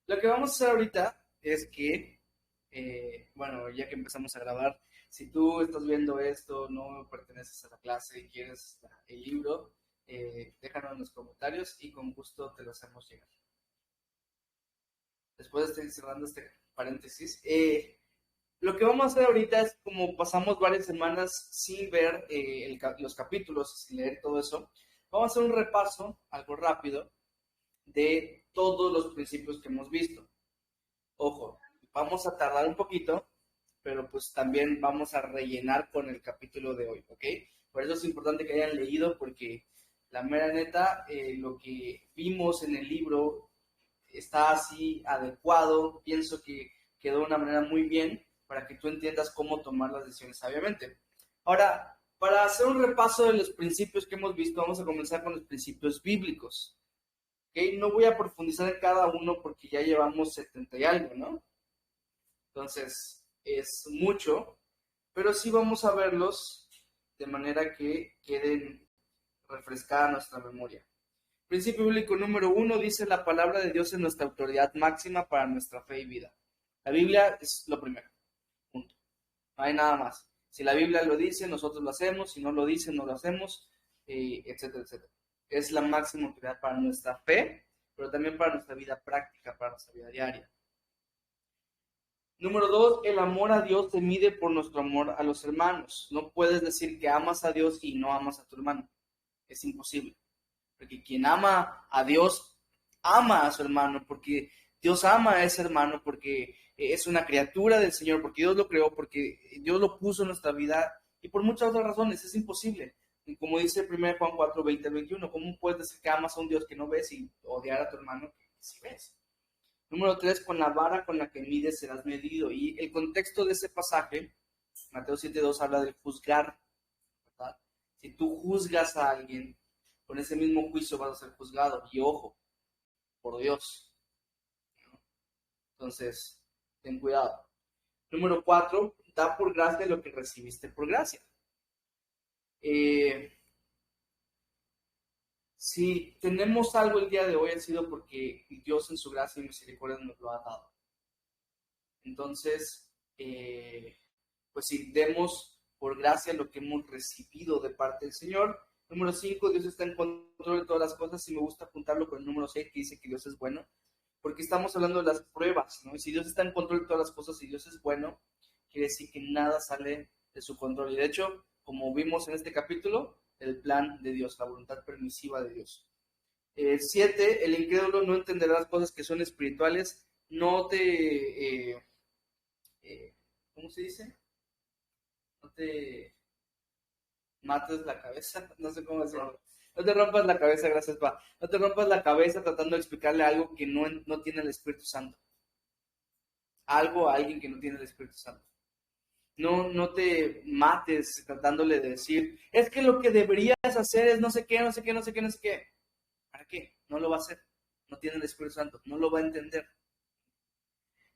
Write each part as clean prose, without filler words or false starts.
Lo que vamos a hacer ahorita es que, bueno, ya que empezamos a grabar, si tú estás viendo esto, no perteneces a la clase y quieres el libro, déjanos en los comentarios y con gusto te lo hacemos llegar. Después estoy cerrando este paréntesis. Lo que vamos a hacer ahorita es como pasamos varias semanas sin ver los capítulos, sin leer todo eso, vamos a hacer un repaso, algo rápido, de todos los principios que hemos visto. Ojo, vamos a tardar un poquito, pero pues también vamos a rellenar con el capítulo de hoy, ¿ok? Por eso es importante que hayan leído, porque la mera neta, lo que vimos en el libro está así adecuado, pienso que quedó de una manera muy bien para que tú entiendas cómo tomar las decisiones sabiamente. Ahora, para hacer un repaso de los principios que hemos visto, vamos a comenzar con los principios bíblicos. ¿Okay? No voy a profundizar en cada uno porque ya llevamos 70 y algo, ¿no? Entonces, es mucho, pero sí vamos a verlos de manera que queden refrescada nuestra memoria. Principio bíblico número 1 dice: la palabra de Dios es nuestra autoridad máxima para nuestra fe y vida. La Biblia es lo primero, punto. No hay nada más. Si la Biblia lo dice, nosotros lo hacemos; si no lo dice, no lo hacemos, etcétera, etcétera. Es la máxima autoridad para nuestra fe, pero también para nuestra vida práctica, para nuestra vida diaria. Número 2, el amor a Dios se mide por nuestro amor a los hermanos. No puedes decir que amas a Dios y no amas a tu hermano. Es imposible. Porque quien ama a Dios, ama a su hermano, porque Dios ama a ese hermano, porque es una criatura del Señor, porque Dios lo creó, porque Dios lo puso en nuestra vida, y por muchas otras razones. Es imposible. Y como dice 1 Juan 4, 20 al 21, ¿cómo puedes decir que amas a un Dios que no ves y odiar a tu hermano que sí ves? Número 3, con la vara con la que mides serás medido. Y el contexto de ese pasaje, Mateo 7:2, habla del juzgar, ¿verdad? Si tú juzgas a alguien, con ese mismo juicio vas a ser juzgado. Y ojo, por Dios. Entonces, ten cuidado. Número 4, da por gracia lo que recibiste por gracia. Eh, si tenemos algo el día de hoy, ha sido porque Dios en su gracia y misericordia nos lo ha dado. Entonces, pues sí, demos por gracia lo que hemos recibido de parte del Señor. Número 5, Dios está en control de todas las cosas, y me gusta apuntarlo con el número 6, que dice que Dios es bueno, porque estamos hablando de las pruebas, ¿no? Y si Dios está en control de todas las cosas y Dios es bueno, quiere decir que nada sale de su control. Y de hecho, como vimos en este capítulo, el plan de Dios, la voluntad permisiva de Dios. 7, el incrédulo no entenderá las cosas que son espirituales, no te, ¿cómo se dice? No te mates la cabeza, no sé cómo decirlo. No te rompas la cabeza, gracias, pa. No te rompas la cabeza tratando de explicarle algo que no tiene el Espíritu Santo. Algo a alguien que no tiene el Espíritu Santo. No te mates tratándole de decir, es que lo que deberías hacer es no sé qué, no sé qué, no sé qué, no sé qué. ¿Para qué? No lo va a hacer. No tiene el Espíritu Santo, no lo va a entender.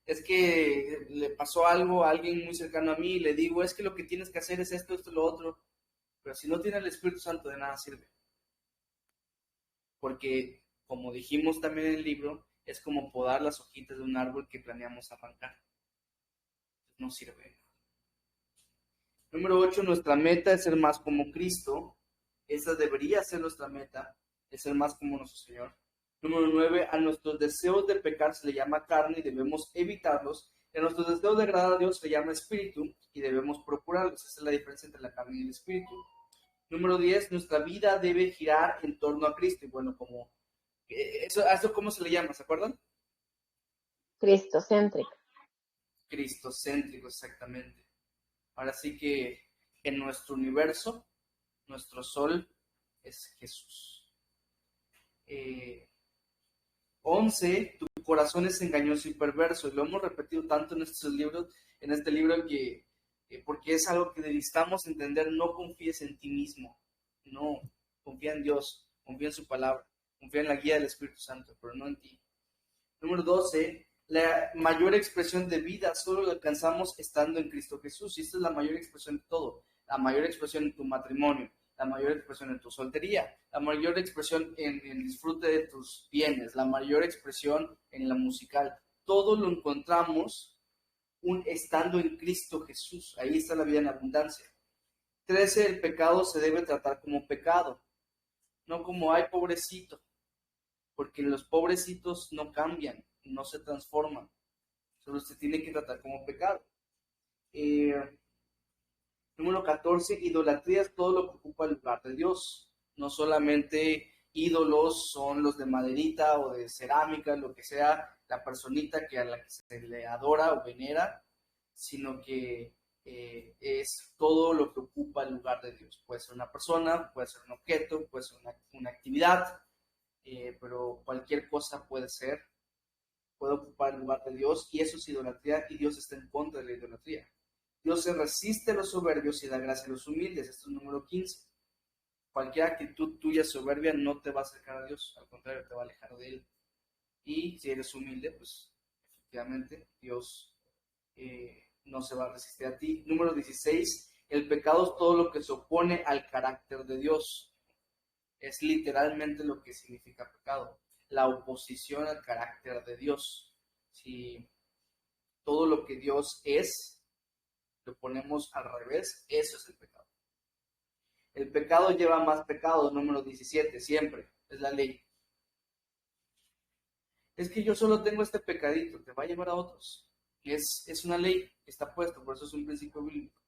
Es que le pasó algo a alguien muy cercano a mí y le digo, es que lo que tienes que hacer es esto, esto, lo otro. Pero si no tiene el Espíritu Santo, de nada sirve. Porque, como dijimos también en el libro, es como podar las hojitas de un árbol que planeamos arrancar. No sirve. Número 8, nuestra meta es ser más como Cristo. Esa debería ser nuestra meta, es ser más como nuestro Señor. Número 9, a nuestros deseos de pecar se le llama carne y debemos evitarlos. Y a nuestros deseos de agradar a Dios se le llama espíritu y debemos procurarlos. Esa es la diferencia entre la carne y el espíritu. Número 10, nuestra vida debe girar en torno a Cristo. Y bueno, como ¿eso cómo se le llama? ¿Se acuerdan? Cristocéntrica. Cristocéntrico, exactamente. Ahora sí que en nuestro universo, nuestro sol es Jesús. 11, tu corazón es engañoso y perverso. Y lo hemos repetido tanto en estos libros, en este libro, que porque es algo que necesitamos entender. No confíes en ti mismo. No, confía en Dios, confía en su palabra, confía en la guía del Espíritu Santo, pero no en ti. Número 12, la mayor expresión de vida solo la alcanzamos estando en Cristo Jesús. Y esta es la mayor expresión de todo. La mayor expresión en tu matrimonio, la mayor expresión en tu soltería, la mayor expresión en el disfrute de tus bienes, la mayor expresión en la musical. Todo lo encontramos estando en Cristo Jesús. Ahí está la vida en abundancia. 13. El pecado se debe tratar como pecado, no como, ay, pobrecito, porque los pobrecitos no cambian, no se transforman. Solo se tiene que tratar como pecado. Número 14, idolatría es todo lo que ocupa el lugar de Dios. No solamente ídolos son los de maderita o de cerámica, lo que sea, la personita a la que se le adora o venera, sino que es todo lo que ocupa el lugar de Dios. Puede ser una persona, puede ser un objeto, puede ser una actividad, pero cualquier cosa puede ocupar el lugar de Dios, y eso es idolatría, y Dios está en contra de la idolatría. Dios se resiste a los soberbios y da gracia a los humildes. Esto es número 15. Cualquier actitud tuya soberbia no te va a acercar a Dios, al contrario, te va a alejar de Él. Y si eres humilde, pues efectivamente Dios no se va a resistir a ti. Número 16. El pecado es todo lo que se opone al carácter de Dios. Es literalmente lo que significa pecado. La oposición al carácter de Dios. Si todo lo que Dios es lo ponemos al revés, eso es el pecado. El pecado lleva más pecado, número 17, siempre, es la ley. Es que yo solo tengo este pecadito, te va a llevar a otros. Es una ley que está puesta, por eso es un principio bíblico.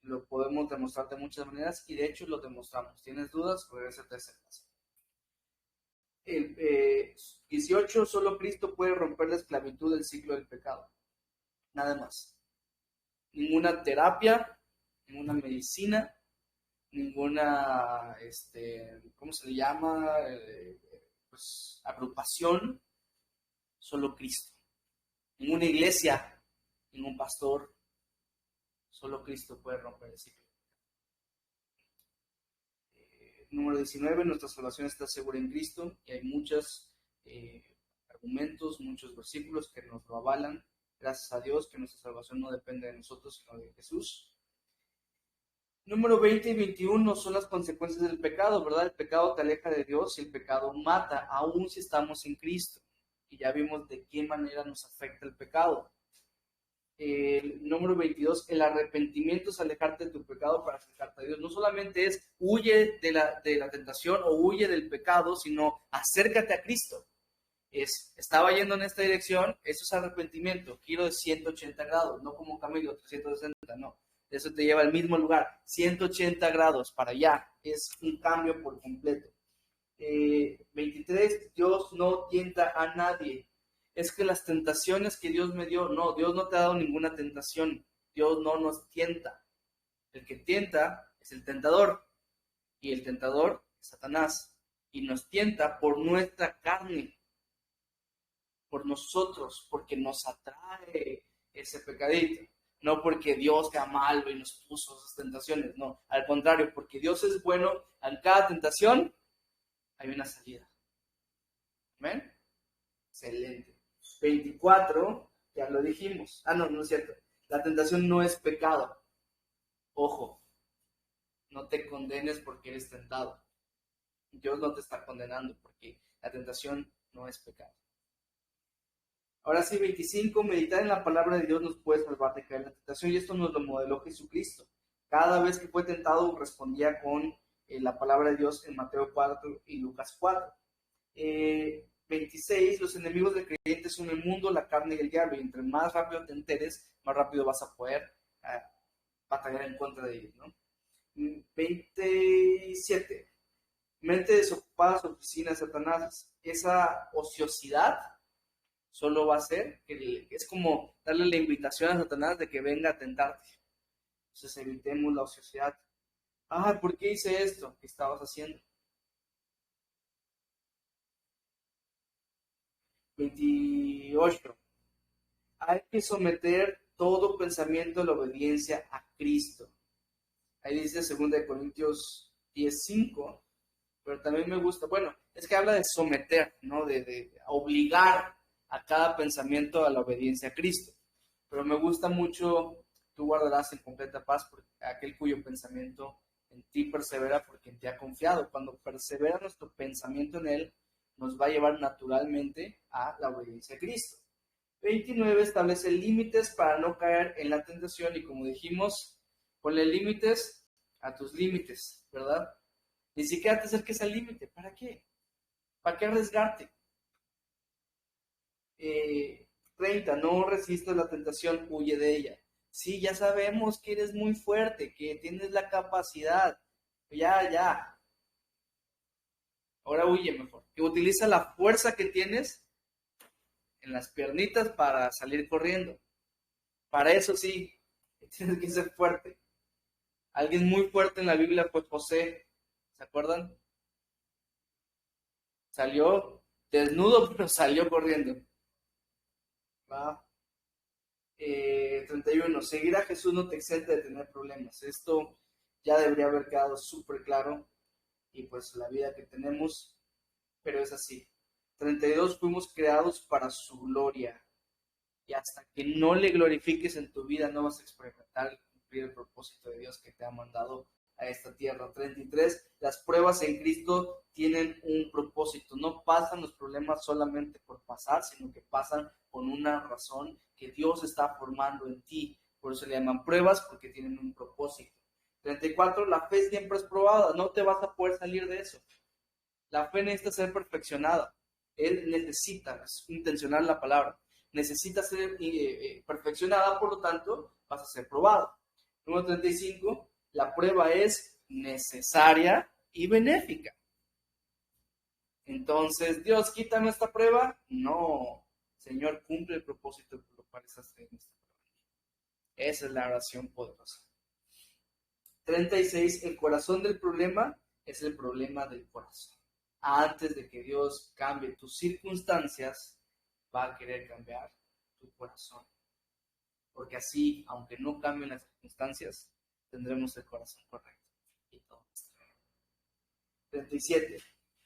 Lo podemos demostrar de muchas maneras y de hecho lo demostramos. ¿Tienes dudas? Regrésate a esa clase. El 18, solo Cristo puede romper la esclavitud del ciclo del pecado. Nada más. Ninguna terapia, ninguna medicina, ninguna, ¿cómo se le llama? Pues agrupación, solo Cristo. Ninguna iglesia, ningún pastor, solo Cristo puede romper el ciclo. Número 19, nuestra salvación está segura en Cristo, y hay muchos argumentos, muchos versículos que nos lo avalan. Gracias a Dios que nuestra salvación no depende de nosotros, sino de Jesús. Número 20 y 21 son las consecuencias del pecado, ¿verdad? El pecado te aleja de Dios y el pecado mata, aun si estamos en Cristo. Y ya vimos de qué manera nos afecta el pecado. El número 22, el arrepentimiento es alejarte de tu pecado para acercarte a Dios. No solamente es huye de la tentación o huye del pecado, sino acércate a Cristo. Estaba yendo en esta dirección, eso es arrepentimiento, giro de 180 grados, no como Camilo, 360, no. Eso te lleva al mismo lugar, 180 grados para allá, es un cambio por completo. 23, Dios no tienta a nadie. Es que las tentaciones que Dios me dio, no, Dios no te ha dado ninguna tentación, Dios no nos tienta. El que tienta es el tentador, y el tentador es Satanás, y nos tienta por nuestra carne, por nosotros, porque nos atrae ese pecadito. No porque Dios sea malo y nos puso esas tentaciones, no, al contrario, porque Dios es bueno, en cada tentación hay una salida. ¿Amén? Excelente. 24, ya lo dijimos. No es cierto. La tentación no es pecado. Ojo, no te condenes porque eres tentado. Dios no te está condenando porque la tentación no es pecado. Ahora sí, 25, meditar en la palabra de Dios nos puede salvar de caer en la tentación, y esto nos lo modeló Jesucristo. Cada vez que fue tentado respondía con la palabra de Dios en Mateo 4 y Lucas 4. 26, los enemigos del creyente son el mundo, la carne y el diablo, y entre más rápido te enteres, más rápido vas a poder batallar en contra de ellos, ¿no? 27, mente desocupada, su oficina, Satanás. Esa ociosidad solo va a ser que es como darle la invitación a Satanás de que venga a tentarte. Entonces evitemos la ociosidad. ¿Por qué hice esto? ¿Qué estabas haciendo? 28. Hay que someter todo pensamiento a la obediencia a Cristo. Ahí dice 2 Corintios 10:5, pero también me gusta, bueno, es que habla de someter, ¿no? De obligar a cada pensamiento a la obediencia a Cristo. Pero me gusta mucho, tú guardarás en completa paz por aquel cuyo pensamiento En ti persevera porque en ti ha confiado. Cuando persevera nuestro pensamiento en Él, nos va a llevar naturalmente a la obediencia a Cristo. 29 establece límites para no caer en la tentación y como dijimos, ponle límites a tus límites, ¿verdad? Ni siquiera te acerques al límite. ¿Para qué? ¿Para qué arriesgarte? 30. No resistas la tentación, huye de ella. Sí, ya sabemos que eres muy fuerte, que tienes la capacidad. Ya. Ahora huye mejor. Que utiliza la fuerza que tienes en las piernitas para salir corriendo. Para eso sí, tienes que ser fuerte. Alguien muy fuerte en la Biblia fue José. ¿Se acuerdan? Salió desnudo, pero salió corriendo. ¿Va? 31. Seguir a Jesús no te exenta de tener problemas. Esto ya debería haber quedado súper claro. Y pues la vida que tenemos, pero es así. 32. Fuimos creados para su gloria. Y hasta que no le glorifiques en tu vida, no vas a experimentar y cumplir el propósito de Dios que te ha mandado a esta tierra. 33. Las pruebas en Cristo tienen un propósito. No pasan los problemas solamente por pasar, sino que pasan con una razón que Dios está formando en ti. Por eso le llaman pruebas, porque tienen un propósito. 34. La fe siempre es probada. No te vas a poder salir de eso. La fe necesita ser perfeccionada. Él necesita, es intencional la palabra, necesita ser perfeccionada, por lo tanto, vas a ser probado. Número 35, la prueba es necesaria y benéfica. Entonces, Dios, quítame esta prueba. No, Señor, cumple el propósito por lo cual estás en esta prueba. Esa es la oración poderosa. 36, el corazón del problema es el problema del corazón. Antes de que Dios cambie tus circunstancias, va a querer cambiar tu corazón. Porque así, aunque no cambien las circunstancias, tendremos el corazón correcto. Y todo estará bien. 37.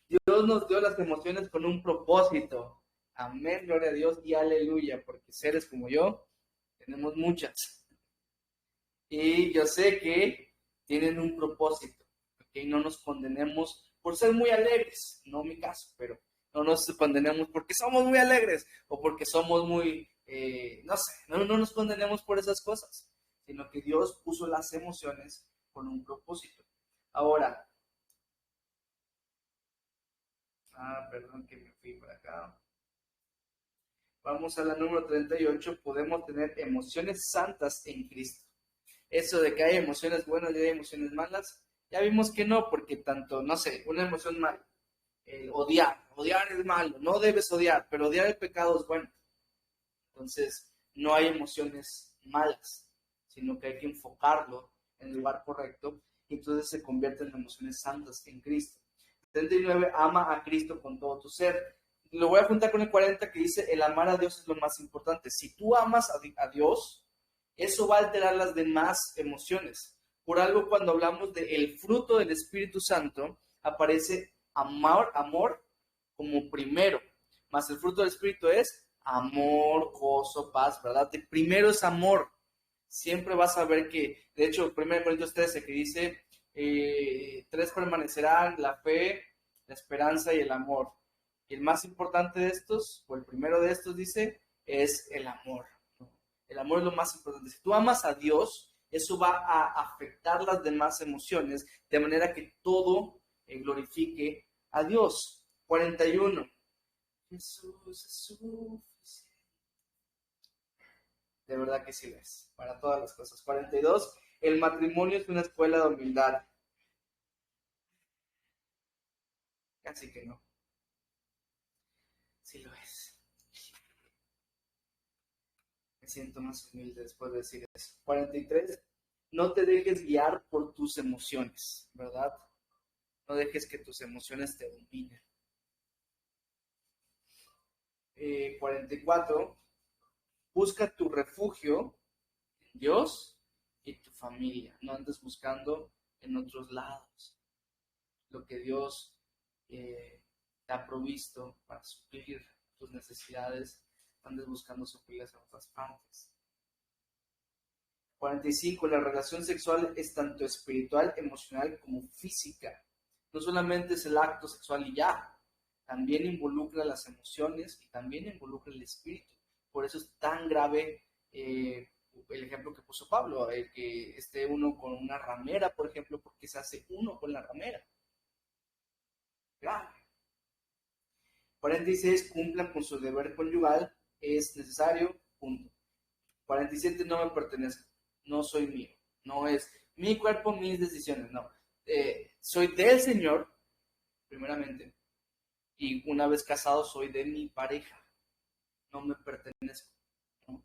Dios nos dio las emociones con un propósito. Amén, gloria a Dios y aleluya, porque seres como yo tenemos muchas. Y yo sé que tienen un propósito. ¿Okay? No nos condenemos por ser muy alegres, no mi caso, pero no nos condenemos porque somos muy alegres o porque somos muy, no sé, no nos condenemos por esas cosas, sino que Dios puso las emociones con un propósito. Ahora, perdón que me fui para acá. Vamos a la número 38. Podemos tener emociones santas en Cristo. Eso de que hay emociones buenas y hay emociones malas, ya vimos que no, porque tanto, no sé, una emoción mala, odiar es malo, no debes odiar, pero odiar el pecado es bueno. Entonces, no hay emociones malas, sino que hay que enfocarlo en el lugar correcto y entonces se convierten en emociones santas en Cristo. 39, ama a Cristo con todo tu ser. Lo voy a juntar con el 40 que dice, el amar a Dios es lo más importante. Si tú amas a Dios, eso va a alterar las demás emociones. Por algo, cuando hablamos del fruto del Espíritu Santo, aparece amor como primero. Más el fruto del Espíritu es amor, gozo, paz, ¿verdad? El primero es amor. Siempre vas a ver que, de hecho, 1 Corintios 13, que dice, tres permanecerán, la fe, la esperanza y el amor. Y el más importante de estos, o el primero de estos, dice, es el amor. El amor es lo más importante. Si tú amas a Dios, eso va a afectar las demás emociones, de manera que todo glorifique a Dios. 41. Jesús es suficiente. De verdad que sí lo es, para todas las cosas. 42. El matrimonio es una escuela de humildad. Casi que no. Sí lo es. Me siento más humilde después de decir eso. 43. No te dejes guiar por tus emociones, ¿verdad? No dejes que tus emociones te dominen. 44. Busca tu refugio en Dios y tu familia. No andes buscando en otros lados lo que Dios te ha provisto para suplir tus necesidades. No andes buscando suplirlas en otras partes. 45. La relación sexual es tanto espiritual, emocional como física. No solamente es el acto sexual y ya, también involucra las emociones y también involucra el espíritu. Por eso es tan grave el ejemplo que puso Pablo, el que esté uno con una ramera, por ejemplo, porque se hace uno con la ramera. Grave. 46. Cumplan con su deber conyugal, es necesario, punto. 47. No me pertenece, no soy mío, no es mi cuerpo, mis decisiones, no. Soy del Señor, primeramente, y una vez casado soy de mi pareja, no me pertenezco. ¿No?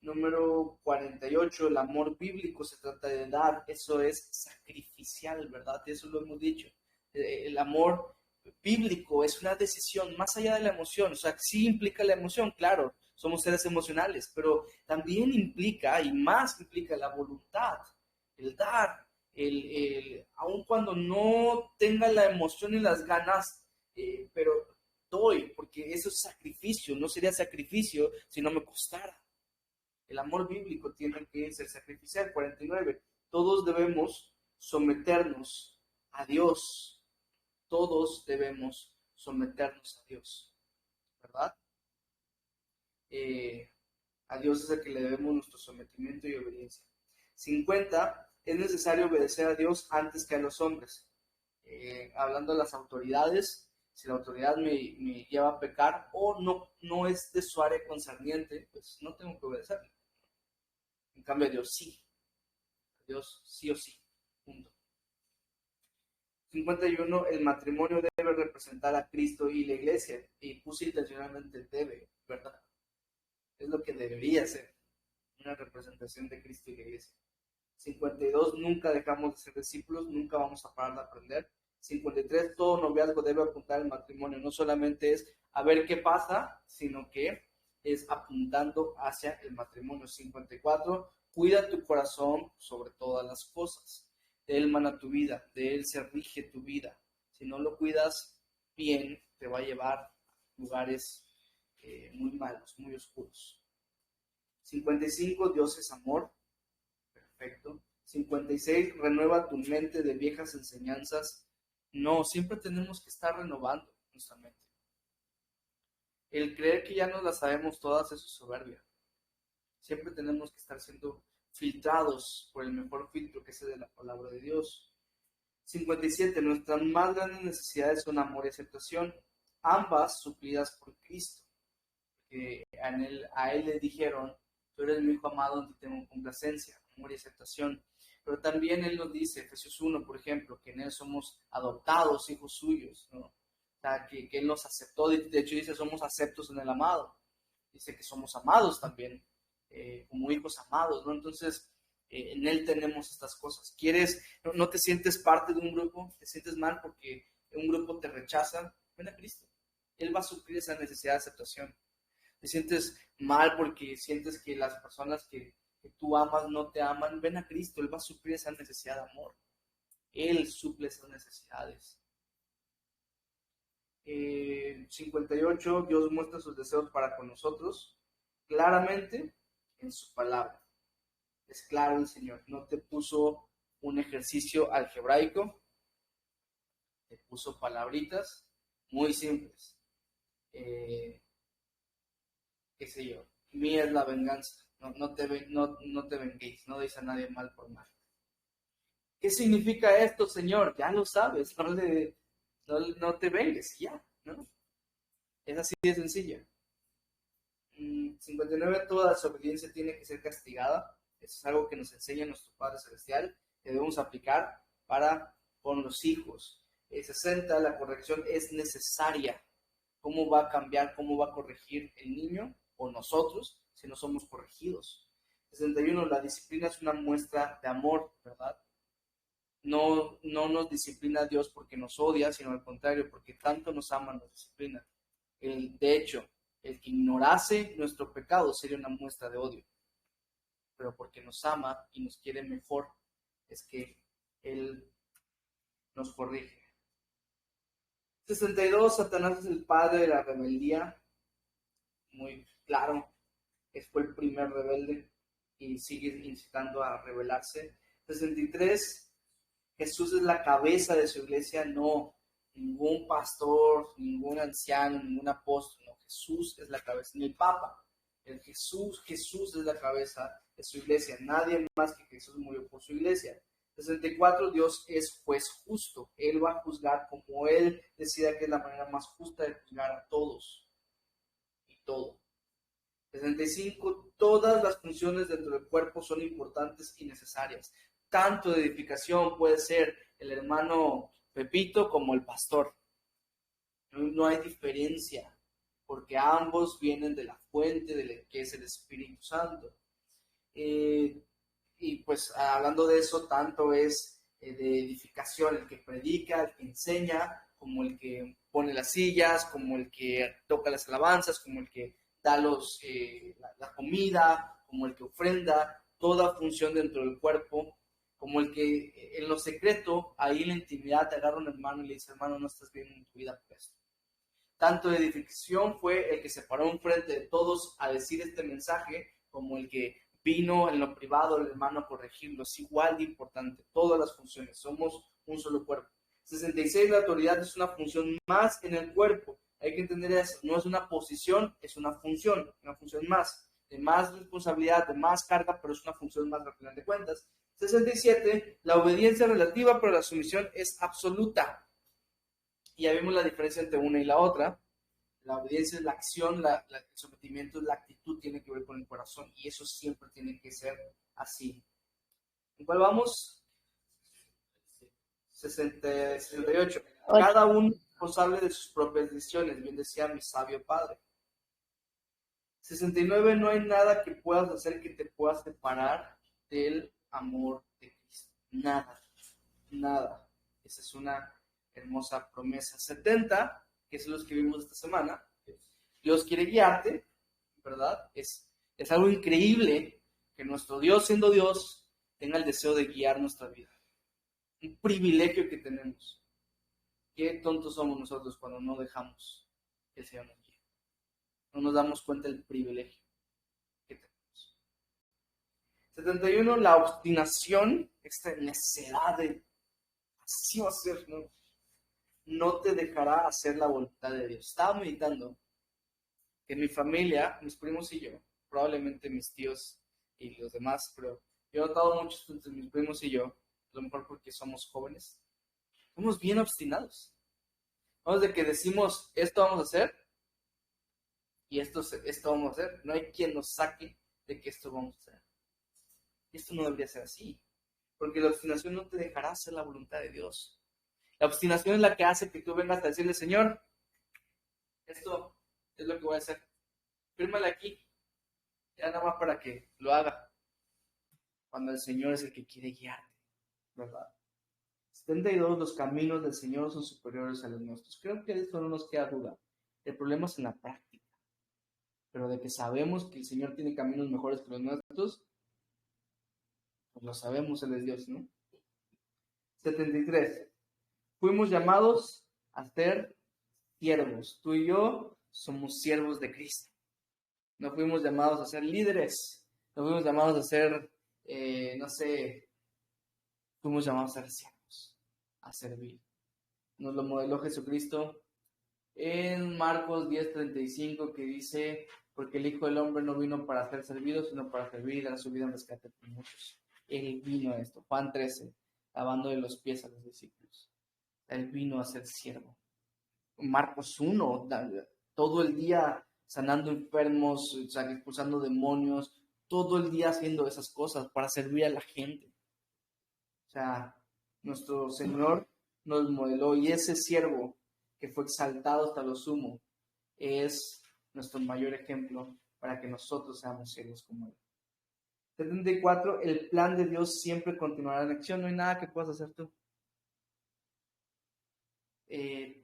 Número 48, el amor bíblico se trata de dar, eso es sacrificial, ¿verdad? Eso lo hemos dicho. El amor bíblico es una decisión más allá de la emoción, o sea, sí implica la emoción, claro, somos seres emocionales, pero también implica, y más implica la voluntad, el dar, aun cuando no tenga la emoción y las ganas, pero doy, porque eso es sacrificio, no sería sacrificio si no me costara. El amor bíblico tiene que ser sacrificial. 49. Todos debemos someternos a Dios. Todos debemos someternos a Dios, ¿verdad? A Dios es el que le debemos nuestro sometimiento y obediencia. 50. Es necesario obedecer a Dios antes que a los hombres. Hablando de las autoridades, si la autoridad me lleva a pecar o no es de su área concerniente, pues no tengo que obedecerle. En cambio, a Dios sí. A Dios sí o sí. Punto. 51. El matrimonio debe representar a Cristo y la iglesia. Y puse intencionalmente debe, ¿verdad? Es lo que debería ser. Una representación de Cristo y la iglesia. 52. Nunca dejamos de ser discípulos. Nunca vamos a parar de aprender. 53. Todo noviazgo debe apuntar al matrimonio. No solamente es a ver qué pasa, sino que es apuntando hacia el matrimonio. 54. Cuida tu corazón sobre todas las cosas. De él mana tu vida, de él se rige tu vida. Si no lo cuidas bien, te va a llevar a lugares muy malos, muy oscuros. 55. Dios es amor. Perfecto. 56. Renueva tu mente de viejas enseñanzas. No, siempre tenemos que estar renovando nuestra mente. El creer que ya nos las sabemos todas, eso es soberbia. Siempre tenemos que estar siendo filtrados por el mejor filtro, que es el de la palabra de Dios. 57. Nuestras más grandes necesidades son amor y aceptación, ambas suplidas por Cristo. A él le dijeron, tú eres mi hijo amado, donde tengo complacencia, amor y aceptación. Pero también él nos dice, Efesios 1, por ejemplo, que en él somos adoptados, hijos suyos, ¿no? O sea, que él nos aceptó, de hecho dice, somos aceptos en el amado. Dice que somos amados también, como hijos amados, ¿no? Entonces, en él tenemos estas cosas. No te sientes parte de un grupo, te sientes mal porque un grupo te rechaza, ven a Cristo. Él va a suplir esa necesidad de aceptación. Te sientes mal porque sientes que las personas que tú amas no te aman, ven a Cristo, Él va a suplir esa necesidad de amor. Él suple esas necesidades. 58. Dios muestra sus deseos para con nosotros claramente en su palabra. Es claro el Señor, no te puso un ejercicio algebraico, te puso palabritas muy simples. Qué sé yo, mía es la venganza, no te venguéis, no deis a nadie mal por mal. ¿Qué significa esto, Señor? Ya lo sabes, no te vengues, ya, ¿no? Es así de sencilla. 59. Toda desobediencia tiene que ser castigada. Eso es algo que nos enseña nuestro Padre Celestial, que debemos aplicar para con los hijos. 60. La corrección es necesaria. ¿Cómo va a cambiar, cómo va a corregir el niño o nosotros si no somos corregidos? 61. La disciplina es una muestra de amor, ¿verdad? No nos disciplina Dios porque nos odia, sino al contrario, porque tanto nos ama, nos disciplina. De hecho, el que ignorase nuestro pecado sería una muestra de odio. Pero porque nos ama y nos quiere mejor, es que Él nos corrige. 62. Satanás es el padre de la rebeldía. Muy claro, fue el primer rebelde. y sigue incitando a rebelarse. 63, Jesús es la cabeza de su iglesia, no ningún pastor, ningún anciano, ningún apóstol, no, Jesús es la cabeza, ni el Papa. Jesús es la cabeza de su iglesia, nadie más que Jesús murió por su iglesia. 64, Dios es juez justo, Él va a juzgar como Él decida que es la manera más justa de juzgar a todos y todo. 65, todas las funciones dentro del cuerpo son importantes y necesarias. Tanto de edificación puede ser el hermano Pepito como el pastor. No hay diferencia, porque ambos vienen de la fuente de que es el Espíritu Santo. Y pues hablando de eso, tanto es de edificación el que predica, el que enseña, como el que pone las sillas, como el que toca las alabanzas, como el que da la comida, como el que ofrenda, toda función dentro del cuerpo, como el que en lo secreto, ahí en la intimidad, te agarra un hermano y le dice, hermano, no estás bien en tu vida por esto. Tanto de edificación fue el que se paró enfrente de todos a decir este mensaje, como el que vino en lo privado el hermano a corregirlo. Es igual de importante, todas las funciones, somos un solo cuerpo. 66, la autoridad es una función más en el cuerpo. Hay que entender eso, no es una posición, es una función más, de más responsabilidad, de más carga, pero es una función más al final de cuentas. 67, la obediencia es relativa, pero la sumisión es absoluta. Y ya vimos la diferencia entre una y la otra. La obediencia es la acción, el sometimiento es la actitud, tiene que ver con el corazón, y eso siempre tiene que ser así. ¿En cuál vamos? 68. Cada uno es responsable de sus propias decisiones, bien decía mi sabio padre. 69. No hay nada que puedas hacer que te pueda separar del amor de Cristo. Nada, nada. Esa es una hermosa promesa. 70, que es los que vimos esta semana. Dios quiere guiarte, ¿verdad? Es algo increíble que nuestro Dios, siendo Dios, tenga el deseo de guiar nuestra vida. Un privilegio que tenemos. Qué tontos somos nosotros cuando no dejamos que el Señor nos guíe. No nos damos cuenta del privilegio que tenemos. 71, la obstinación, esta necedad de así va a ser, no te dejará hacer la voluntad de Dios. Estaba meditando que mi familia, mis primos y yo, probablemente mis tíos y los demás, pero yo he notado mucho entre mis primos y yo, a lo mejor porque somos jóvenes, somos bien obstinados. Vamos de que decimos, esto vamos a hacer, y esto vamos a hacer. No hay quien nos saque de que esto vamos a hacer. Y esto no debería ser así, porque la obstinación no te dejará hacer la voluntad de Dios. La obstinación es la que hace que tú vengas a decirle, Señor, esto es lo que voy a hacer. Fírmale aquí, ya nada más para que lo haga. Cuando el Señor es el que quiere guiarte, ¿verdad? 72, los caminos del Señor son superiores a los nuestros. Creo que de esto no nos queda duda. El problema es en la práctica. Pero de que sabemos que el Señor tiene caminos mejores que los nuestros, pues lo sabemos, Él es Dios, ¿no? 73. Fuimos llamados a ser siervos. Tú y yo somos siervos de Cristo. No fuimos llamados a ser líderes. No fuimos llamados a ser, fuimos llamados a ser siervos, a servir. Nos lo modeló Jesucristo en Marcos 10:35, que dice, porque el Hijo del Hombre no vino para ser servido, sino para servir y dar su vida en rescate por muchos. Él vino a esto. Juan 13, lavando de los pies a los discípulos. Él vino a ser siervo. Marcos 1, todo el día sanando enfermos, expulsando demonios, todo el día haciendo esas cosas para servir a la gente. O sea, nuestro Señor nos modeló, y ese siervo que fue exaltado hasta lo sumo es nuestro mayor ejemplo para que nosotros seamos siervos como Él. 74, el plan de Dios siempre continuará en acción, no hay nada que puedas hacer tú.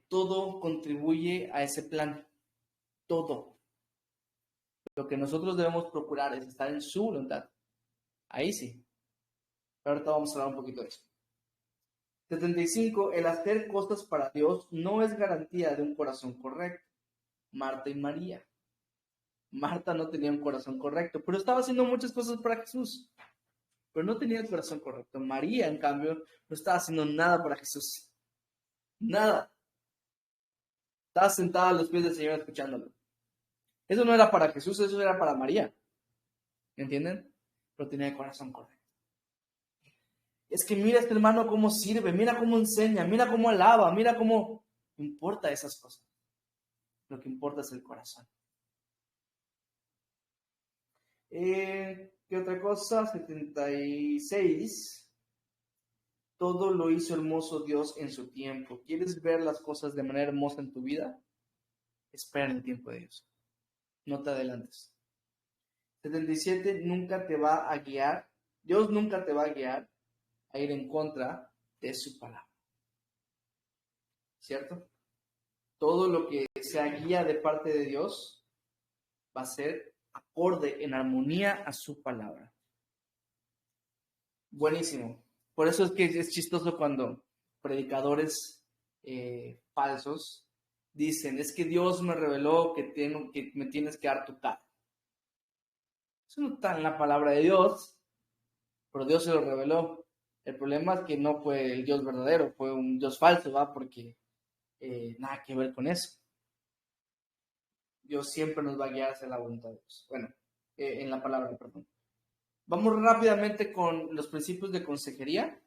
Todo contribuye a ese plan, todo. Lo que nosotros debemos procurar es estar en su voluntad. Ahí sí. Pero ahorita vamos a hablar un poquito de eso. 75, el hacer cosas para Dios no es garantía de un corazón correcto. Marta y María. Marta no tenía un corazón correcto, pero estaba haciendo muchas cosas para Jesús, pero no tenía el corazón correcto. María, en cambio, no estaba haciendo nada para Jesús. Nada. Estaba sentada a los pies del Señor escuchándolo. Eso no era para Jesús, eso era para María. ¿Entienden? Pero tenía el corazón correcto. Es que mira este hermano cómo sirve, mira cómo enseña, mira cómo alaba, mira cómo... No importa esas cosas. Lo que importa es el corazón. ¿Qué otra cosa? 76. Todo lo hizo hermoso Dios en su tiempo. ¿Quieres ver las cosas de manera hermosa en tu vida? Espera en el tiempo de Dios. No te adelantes. 77. Nunca te va a guiar. Dios nunca te va a guiar a ir en contra de su palabra. ¿Cierto? Todo lo que sea guía de parte de Dios va a ser acorde, en armonía a su palabra. Buenísimo. Por eso es que es chistoso cuando predicadores falsos dicen, es que Dios me reveló que me tienes que dar tu cara. Eso no está en la palabra de Dios, pero Dios se lo reveló. El problema es que no fue el Dios verdadero, fue un Dios falso, ¿va? Porque nada que ver con eso. Dios siempre nos va a guiar hacia la voluntad de Dios. Bueno, en la palabra, perdón. Vamos rápidamente con los principios de consejería.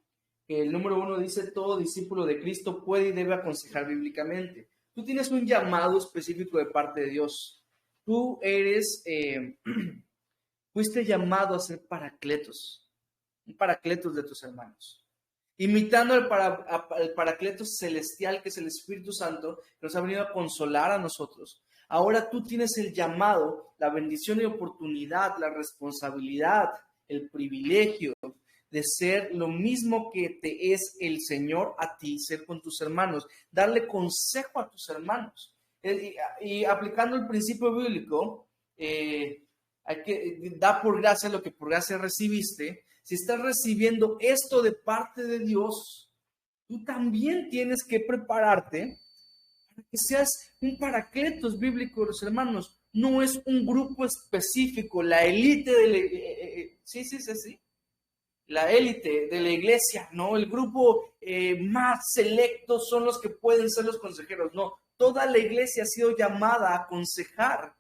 El número 1 dice, todo discípulo de Cristo puede y debe aconsejar bíblicamente. Tú tienes un llamado específico de parte de Dios. Tú fuiste llamado a ser paracletos, un paracletos de tus hermanos. Imitando al paracletos celestial, que es el Espíritu Santo, que nos ha venido a consolar a nosotros. Ahora tú tienes el llamado, la bendición y oportunidad, la responsabilidad, el privilegio de ser lo mismo que te es el Señor a ti, ser con tus hermanos, darle consejo a tus hermanos. Y aplicando el principio bíblico, hay que dar por gracia lo que por gracia recibiste. Si estás recibiendo esto de parte de Dios, tú también tienes que prepararte para que seas un paracletos bíblico, los hermanos. No es un grupo específico, la élite de la, la élite de la iglesia, ¿no? El grupo más selecto son los que pueden ser los consejeros. No, toda la iglesia ha sido llamada a aconsejar.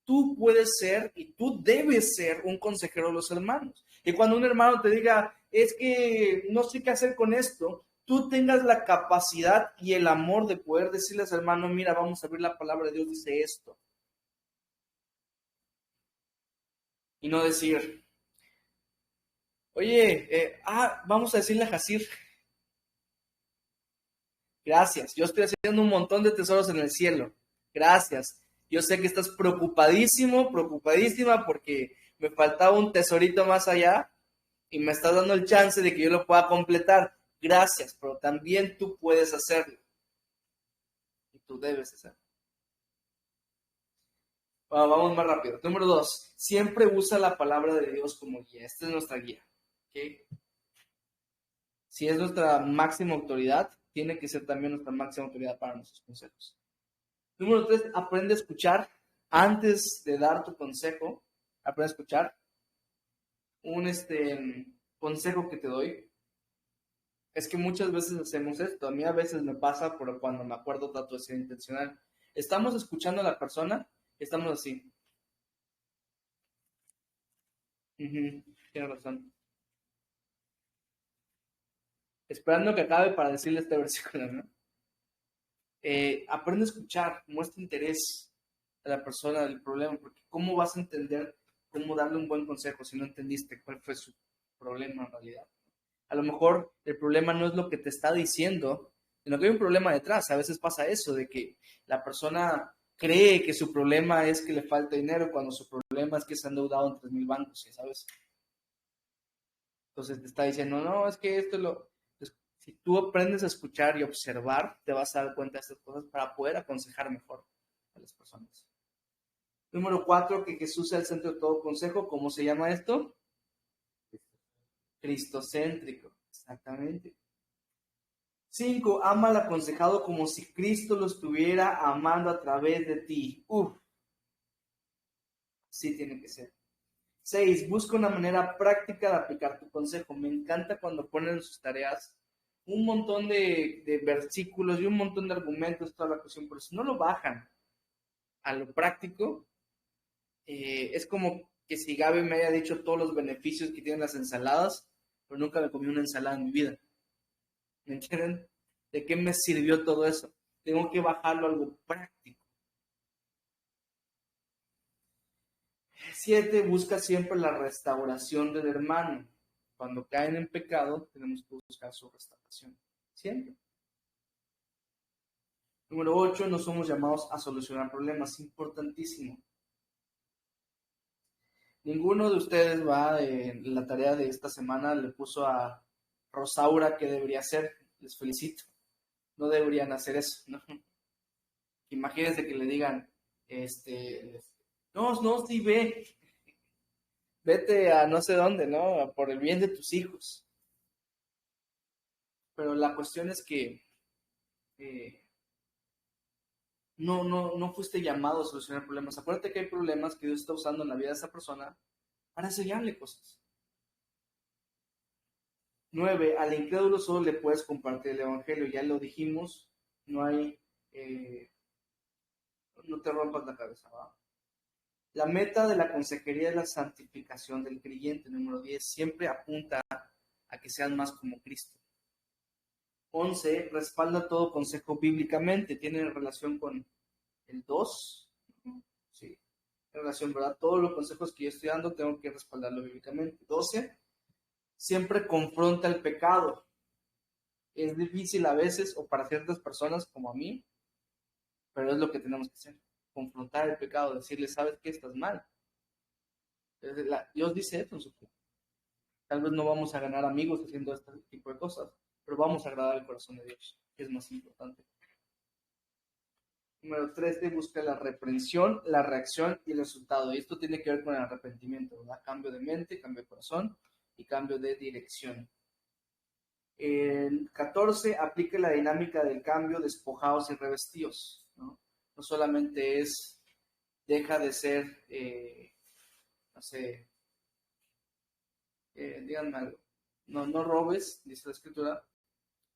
Tú puedes ser y tú debes ser un consejero de los hermanos. Y cuando un hermano te diga, es que no sé qué hacer con esto, tú tengas la capacidad y el amor de poder decirles al hermano, mira, vamos a ver la palabra de Dios, dice esto. Y no decir, oye, vamos a decirle a Jacir, gracias, yo estoy haciendo un montón de tesoros en el cielo, gracias. Yo sé que estás preocupadísimo, preocupadísima porque me faltaba un tesorito más allá y me estás dando el chance de que yo lo pueda completar. Gracias, pero también tú puedes hacerlo. Y tú debes hacerlo. Bueno, vamos más rápido. Número 2. Siempre usa la palabra de Dios como guía. Esta es nuestra guía. ¿Okay? Si es nuestra máxima autoridad, tiene que ser también nuestra máxima autoridad para nuestros consejos. Número 3. Aprende a escuchar. Antes de dar tu consejo, aprende a escuchar. Un consejo que te doy es que muchas veces hacemos esto. A mí a veces me pasa, pero cuando me acuerdo trato de ser intencional. Estamos escuchando a la persona, estamos así. Tienes razón. Esperando que acabe para decirle este versículo, ¿no? Aprende a escuchar, muestra interés a la persona del problema, porque ¿cómo vas a entender cómo darle un buen consejo si no entendiste cuál fue su problema en realidad? A lo mejor el problema no es lo que te está diciendo, sino que hay un problema detrás. A veces pasa eso, de que la persona cree que su problema es que le falta dinero, cuando su problema es que se ha endeudado en 3,000 bancos, ¿sabes? Entonces te está diciendo, no, es que esto lo... Entonces, si tú aprendes a escuchar y observar, te vas a dar cuenta de estas cosas para poder aconsejar mejor a las personas. Número 4, que Jesús sea el centro de todo consejo. ¿Cómo se llama esto? Cristocéntrico, exactamente. 5, ama al aconsejado como si Cristo lo estuviera amando a través de ti. Sí tiene que ser. 6. Busca una manera práctica de aplicar tu consejo. Me encanta cuando ponen en sus tareas un montón de versículos y un montón de argumentos, toda la cuestión, pero si no lo bajan a lo práctico, es como que si Gaby me haya dicho todos los beneficios que tienen las ensaladas, pero nunca me comí una ensalada en mi vida. ¿Me entienden? ¿De qué me sirvió todo eso? Tengo que bajarlo a algo práctico. 7. Busca siempre la restauración del hermano. Cuando caen en pecado, tenemos que buscar su restauración. Siempre. Número 8. No somos llamados a solucionar problemas. Importantísimo. Ninguno de ustedes va en la tarea de esta semana, le puso a Rosaura qué debería hacer. Les felicito. No deberían hacer eso, ¿no? Imagínense que le digan, no, sí, vete a no sé dónde, ¿no? Por el bien de tus hijos. Pero la cuestión es que no fuiste llamado a solucionar problemas. Acuérdate que hay problemas que Dios está usando en la vida de esa persona para enseñarle cosas. 9. Al incrédulo solo le puedes compartir el evangelio. Ya lo dijimos, no hay, no te rompas la cabeza, ¿va? La meta de la consejería es la santificación del creyente. Número 10. Siempre apunta a que sean más como Cristo. 11. Respalda todo consejo bíblicamente. Tiene relación con el 2. Sí, en relación, ¿verdad? Todos los consejos que yo estoy dando tengo que respaldarlo bíblicamente. 12. Siempre confronta el pecado. Es difícil a veces, o para ciertas personas como a mí, pero es lo que tenemos que hacer. Confrontar el pecado, decirle, ¿sabes qué? Estás mal. Dios dice esto en su Biblia. Tal vez no vamos a ganar amigos haciendo este tipo de cosas, pero vamos a agradar el corazón de Dios, que es más importante. Número 13, busca la reprensión, la reacción y el resultado. Y esto tiene que ver con el arrepentimiento, ¿verdad? Cambio de mente, cambio de corazón y cambio de dirección. El 14, aplica la dinámica del cambio, despojados y revestidos, ¿no? No solamente es, deja de ser, no sé, díganme algo. No robes, dice la escritura,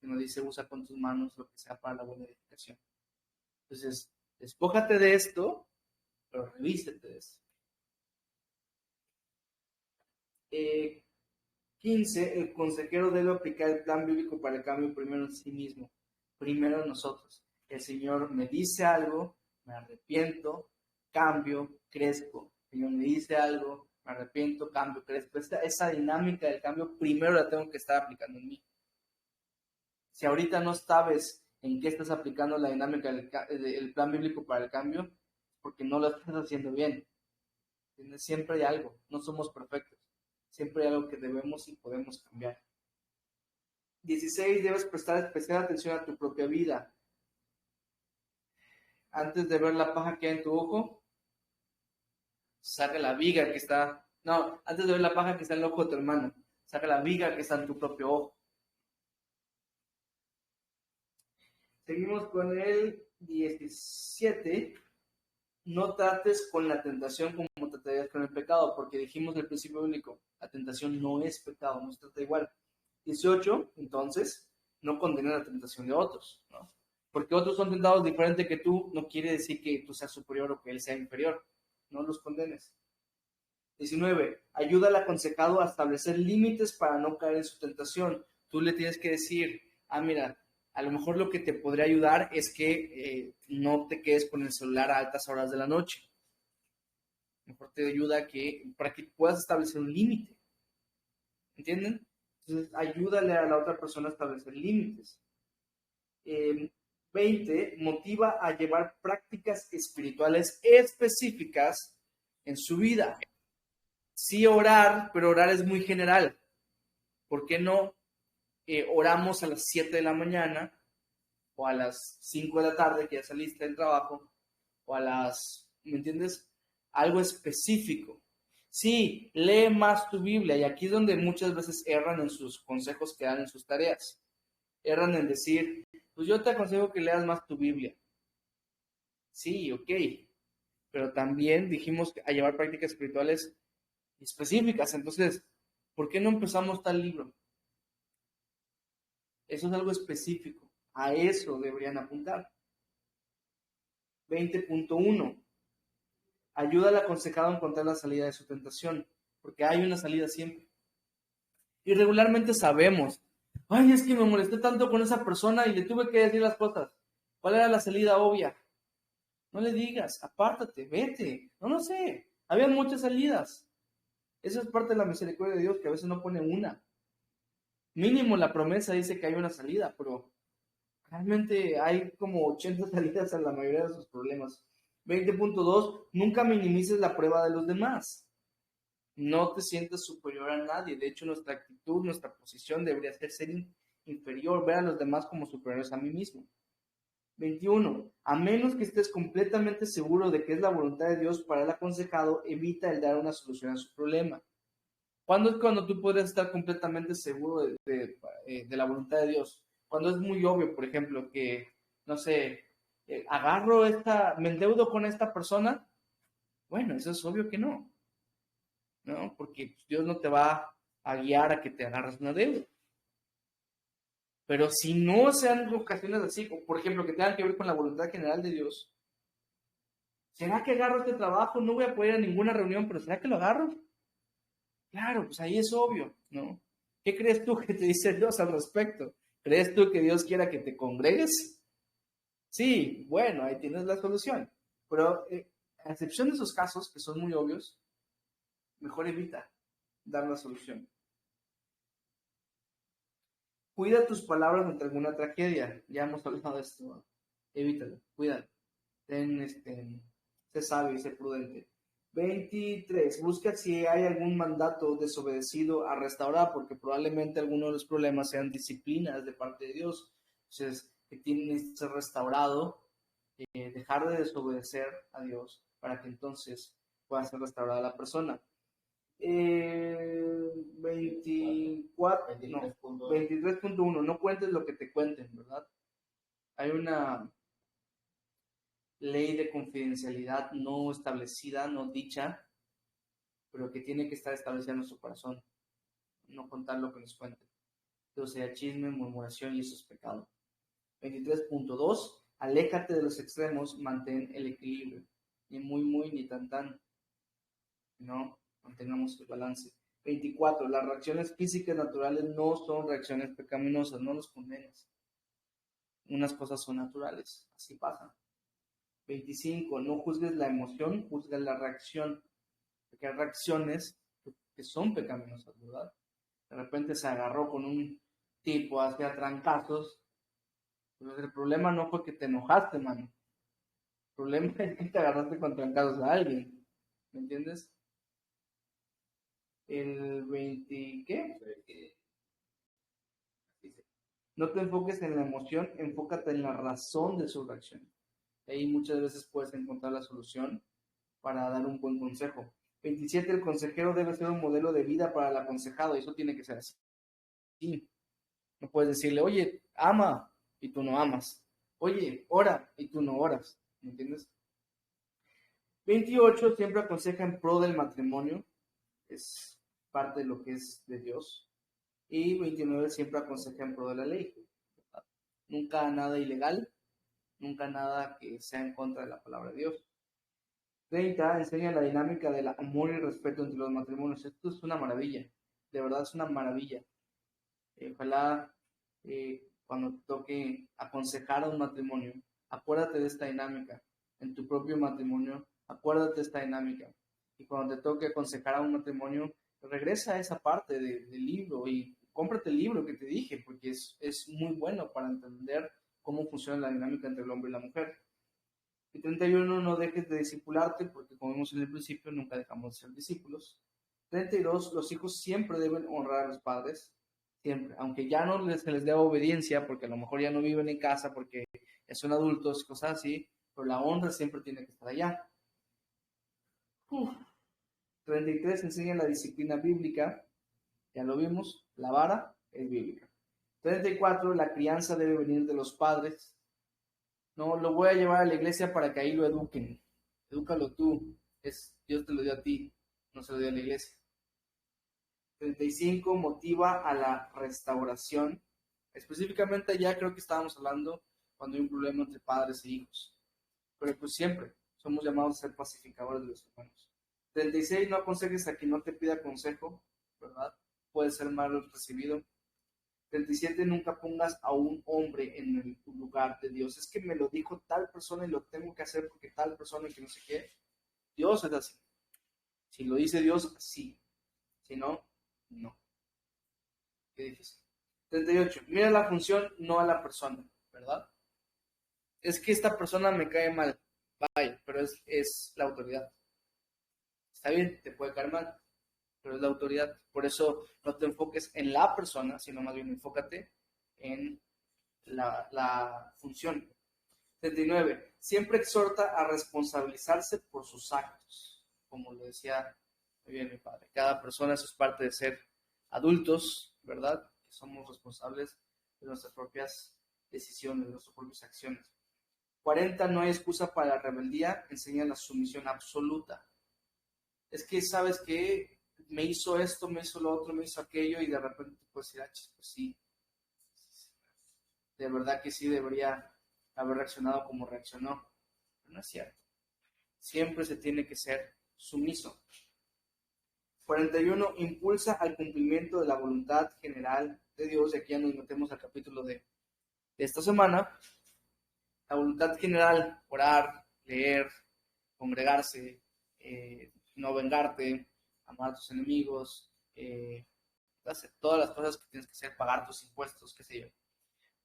sino dice, usa con tus manos lo que sea para la buena edificación. Entonces, despójate de esto, pero revístete de esto. 15, el consejero debe aplicar el plan bíblico para el cambio primero en sí mismo, primero en nosotros. El Señor me dice algo, me arrepiento, cambio, crezco. El Señor me dice algo, me arrepiento, cambio, crezco. Esa dinámica del cambio primero la tengo que estar aplicando en mí. Si ahorita no sabes en qué estás aplicando la dinámica del plan bíblico para el cambio, porque no lo estás haciendo bien. Siempre hay algo, no somos perfectos. Siempre hay algo que debemos y podemos cambiar. 16. Debes prestar especial atención a tu propia vida. Antes de ver la paja que hay en tu ojo, saca la viga que está... No, antes de ver la paja que está en el ojo de tu hermano, saca la viga que está en tu propio ojo. Seguimos con el 17. No trates con la tentación como tratarías con el pecado, porque dijimos del principio bíblico, la tentación no es pecado, no se trata igual. 18, entonces, no condenes la tentación de otros, ¿no? Porque otros son tentados diferente que tú, no quiere decir que tú seas superior o que él sea inferior. No los condenes. 19, ayuda al aconsejado a establecer límites para no caer en su tentación. Tú le tienes que decir, mira, a lo mejor lo que te podría ayudar es que no te quedes con el celular a altas horas de la noche. Mejor te ayuda para que puedas establecer un límite. ¿Entienden? Entonces, ayúdale a la otra persona a establecer límites. 20, motiva a llevar prácticas espirituales específicas en su vida. Sí orar, pero orar es muy general. ¿Por qué no oramos a las 7 de la mañana o a las 5 de la tarde que ya saliste del trabajo o a las, ¿me entiendes? Algo específico. Sí, lee más tu Biblia y aquí es donde muchas veces erran en sus consejos que dan en sus tareas. Erran en decir, pues yo te aconsejo que leas más tu Biblia. Sí, ok, pero también dijimos a llevar prácticas espirituales específicas. Entonces, ¿por qué no empezamos tal libro? Eso es algo específico. A eso deberían apuntar. 20.1. Ayuda al aconsejado a encontrar la salida de su tentación, porque hay una salida siempre. Y regularmente sabemos, ay, es que me molesté tanto con esa persona y le tuve que decir las cosas. ¿Cuál era la salida obvia? No le digas, apártate, vete. No lo sé. Había muchas salidas. Eso es parte de la misericordia de Dios, que a veces no pone una. Mínimo la promesa dice que hay una salida, pero realmente hay como 80 salidas a la mayoría de sus problemas. 20.2. Nunca minimices la prueba de los demás. No te sientes superior a nadie. De hecho, nuestra actitud, nuestra posición debería ser inferior, ver a los demás como superiores a mí mismo. 21. A menos que estés completamente seguro de que es la voluntad de Dios para el aconsejado, evita el dar una solución a su problema. ¿Cuándo es cuando tú puedes estar completamente seguro de la voluntad de Dios? Cuando es muy obvio, por ejemplo, que, no sé, me endeudo con esta persona. Bueno, eso es obvio que no, ¿no? Porque Dios no te va a guiar a que te agarres una deuda. Pero si no sean ocasiones así, por ejemplo, que tengan que ver con la voluntad general de Dios, ¿será que agarro este trabajo? No voy a poder ir a ninguna reunión, pero ¿será que lo agarro? Claro, pues ahí es obvio, ¿no? ¿Qué crees tú que te dice Dios al respecto? ¿Crees tú que Dios quiera que te congregues? Sí, bueno, ahí tienes la solución. Pero a excepción de esos casos que son muy obvios, mejor evita dar la solución. Cuida tus palabras ante alguna tragedia. Ya hemos hablado de esto. Evítalo, cuídalo. Sé sabio y sé prudente. 23. Busca si hay algún mandato desobedecido a restaurar, porque probablemente algunos de los problemas sean disciplinas de parte de Dios. Entonces, que tiene que ser restaurado, dejar de desobedecer a Dios para que entonces pueda ser restaurada la persona. 24, no, 23.1. No cuentes lo que te cuenten, ¿verdad? Hay una ley de confidencialidad no establecida, no dicha, pero que tiene que estar establecida en nuestro corazón. No contar lo que nos cuenten. Entonces, sea chisme, murmuración y eso es pecado. 23.2. Aléjate de los extremos, mantén el equilibrio. Ni muy, muy, ni tan, tan. No, mantengamos el balance. 24. Las reacciones físicas naturales no son reacciones pecaminosas, no los condenes. Unas cosas son naturales, así pasa. 25. No juzgues la emoción, juzga la reacción. Porque hay reacciones que son pecaminosas, ¿verdad? De repente se agarró con un tipo hacia trancazos. Pues el problema no fue que te enojaste, mano. El problema es que te agarraste con trancazos a alguien. ¿Me entiendes? El 20, ¿qué? No te enfoques en la emoción, enfócate en la razón de su reacción. Ahí muchas veces puedes encontrar la solución para dar un buen consejo. 27. El consejero debe ser un modelo de vida para el aconsejado, y eso tiene que ser así. Sí. No puedes decirle, oye, ama, y tú no amas. Oye, ora, y tú no oras. ¿Me entiendes? 28. Siempre aconseja en pro del matrimonio. Es parte de lo que es de Dios. Y 29. Siempre aconseja en pro de la ley. Nunca nada ilegal, nunca nada que sea en contra de la palabra de Dios. 30. Enseña la dinámica del amor y respeto entre los matrimonios. Esto es una maravilla, de verdad es una maravilla. Ojalá cuando te toque aconsejar a un matrimonio, acuérdate de esta dinámica. En tu propio matrimonio, acuérdate de esta dinámica. Y cuando te toque aconsejar a un matrimonio, regresa a esa parte del libro y cómprate el libro que te dije, porque es muy bueno para entender cómo funciona la dinámica entre el hombre y la mujer. Y 31. No dejes de discipularte, porque como vimos en el principio, nunca dejamos de ser discípulos. 32. Los hijos siempre deben honrar a los padres, siempre, aunque ya no se les dé obediencia, porque a lo mejor ya no viven en casa, porque ya son adultos, cosas así, pero la honra siempre tiene que estar allá. 33. Enseña la disciplina bíblica, ya lo vimos, la vara es bíblica. 34. La crianza debe venir de los padres. No lo voy a llevar a la iglesia para que ahí lo eduquen. Edúcalo tú. Dios te lo dio a ti, no se lo dio a la iglesia. 35, motiva a la restauración. Específicamente ya creo que estábamos hablando cuando hay un problema entre padres e hijos. Pero pues siempre somos llamados a ser pacificadores de los hermanos. 36, no aconsejes a quien no te pida consejo, ¿verdad? Puede ser mal recibido. 37, nunca pongas a un hombre en el lugar de Dios. Es que me lo dijo tal persona y lo tengo que hacer porque tal persona y que no sé qué. Dios es así. Si lo dice Dios, sí. Si no, no. Qué difícil. 38. Mira la función, no a la persona, ¿verdad? Es que esta persona me cae mal. Vaya, pero es la autoridad. Está bien, te puede caer mal, pero es la autoridad. Por eso no te enfoques en la persona, sino más bien enfócate en la función. 39. Siempre exhorta a responsabilizarse por sus actos. Como lo decía muy bien mi padre. Cada persona, eso es parte de ser adultos, ¿verdad? Que somos responsables de nuestras propias decisiones, de nuestras propias acciones. 40. No hay excusa para la rebeldía. Enseña la sumisión absoluta. Es que, ¿sabes qué? Me hizo esto, me hizo lo otro, me hizo aquello y de repente pues pues sí, de verdad que sí debería haber reaccionado como reaccionó. Pero no es cierto. Siempre se tiene que ser sumiso. 41. Impulsa al cumplimiento de la voluntad general de Dios. Y aquí ya nos metemos al capítulo de esta semana. La voluntad general, orar, leer, congregarse, no vengarte, amar a tus enemigos, hacer todas las cosas que tienes que hacer, pagar tus impuestos, qué sé yo.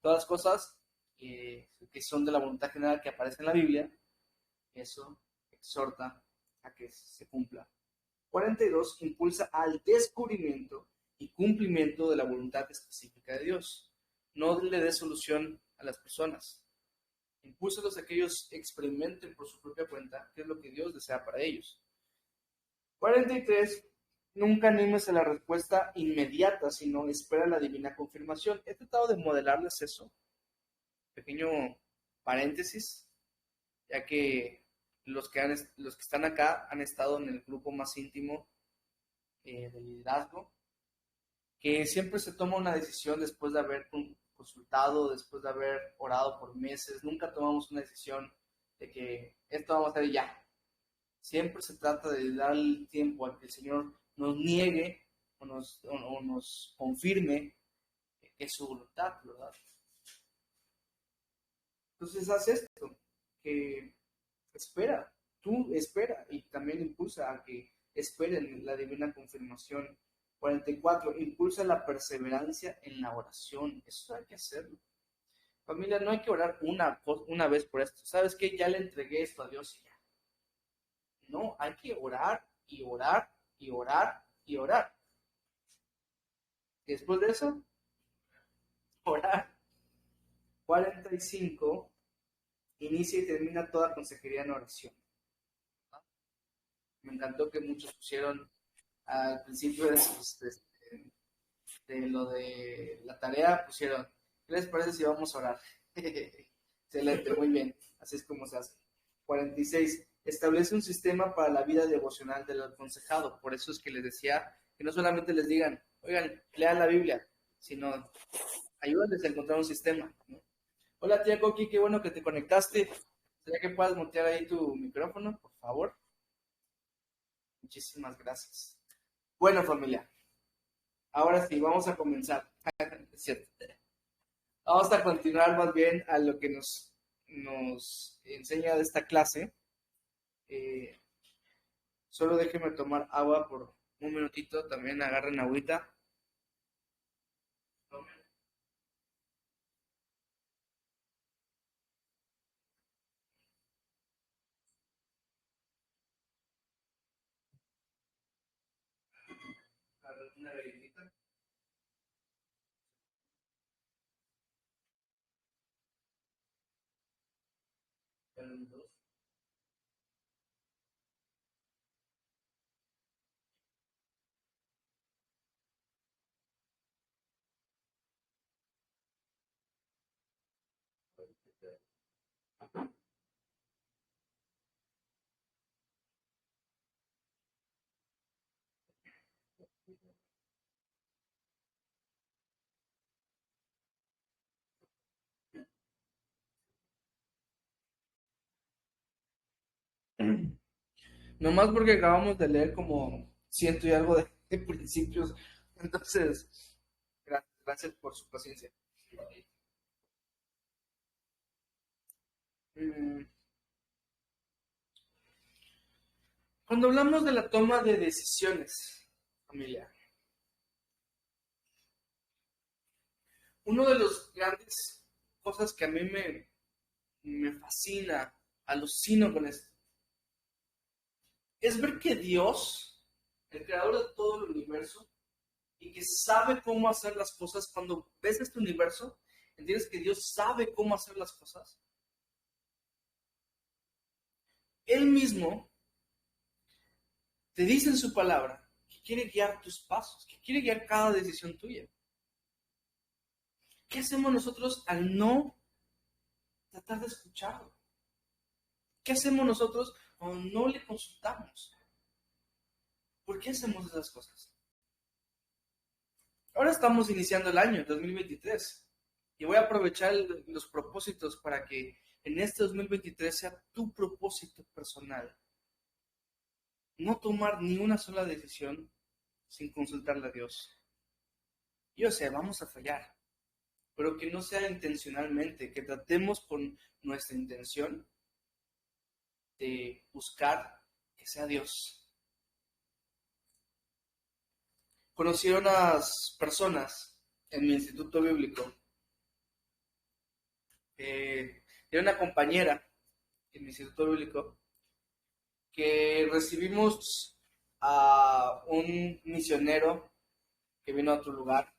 Todas las cosas que son de la voluntad general que aparece en la Biblia, eso exhorta a que se cumpla. 42. Impulsa al descubrimiento y cumplimiento de la voluntad específica de Dios. No le dé solución a las personas. Impúlsalos a que ellos experimenten por su propia cuenta qué es lo que Dios desea para ellos. 43. Nunca animes a la respuesta inmediata, sino espera la divina confirmación. He tratado de modelarles eso. Pequeño paréntesis, ya que los que están acá han estado en el grupo más íntimo de liderazgo, que siempre se toma una decisión después de haber consultado, después de haber orado por meses. Nunca tomamos una decisión de que esto vamos a hacer ya. Siempre se trata de dar el tiempo a que el Señor nos niegue o nos confirme que es su voluntad, ¿verdad? Entonces haz esto, que espera, tú espera y también impulsa a que esperen la divina confirmación. 44. Impulsa la perseverancia en la oración. Eso hay que hacerlo. Familia, no hay que orar una vez por esto. ¿Sabes qué? Ya le entregué esto a Dios y ya. No, hay que orar y orar y orar y orar. Y después de eso, orar. 45. Inicia y termina toda consejería en oración. Me encantó que muchos pusieron al principio de lo de la tarea, pusieron, ¿qué les parece si vamos a orar? Excelente, muy bien, así es como se hace. 46. Establece un sistema para la vida devocional del aconsejado. Por eso es que les decía que no solamente les digan, oigan, lean la Biblia, sino ayúdenles a encontrar un sistema, ¿no? Hola tía Coqui, qué bueno que te conectaste. ¿Sería que puedas montear ahí tu micrófono, por favor? Muchísimas gracias. Bueno, familia, ahora sí, vamos a comenzar. Es cierto. Vamos a continuar más bien a lo que nos enseña de esta clase. Eh, Solo déjenme tomar agua por un minutito. También agarren agüita. Agarren una galletita. Agarren dos. Nomás porque acabamos de leer como ciento y algo de principios. Entonces, gracias por su paciencia. Mm, Cuando hablamos de la toma de decisiones, familia, uno de los grandes cosas que a mí me fascina, alucino con esto, es ver que Dios, el creador de todo el universo, y que sabe cómo hacer las cosas, cuando ves este universo, entiendes que Dios sabe cómo hacer las cosas. Él mismo te dice en su palabra que quiere guiar tus pasos, que quiere guiar cada decisión tuya. ¿Qué hacemos nosotros al no tratar de escucharlo? ¿Qué hacemos nosotros cuando no le consultamos? ¿Por qué hacemos esas cosas? Ahora estamos iniciando el año, 2023, y voy a aprovechar los propósitos para que en este 2023 sea tu propósito personal. No tomar ni una sola decisión sin consultarle a Dios. Yo sé, vamos a fallar, pero que no sea intencionalmente, que tratemos con nuestra intención de buscar que sea Dios. Conocí a unas personas en mi instituto bíblico. Era una compañera en mi instituto bíblico que recibimos a un misionero que vino a otro lugar.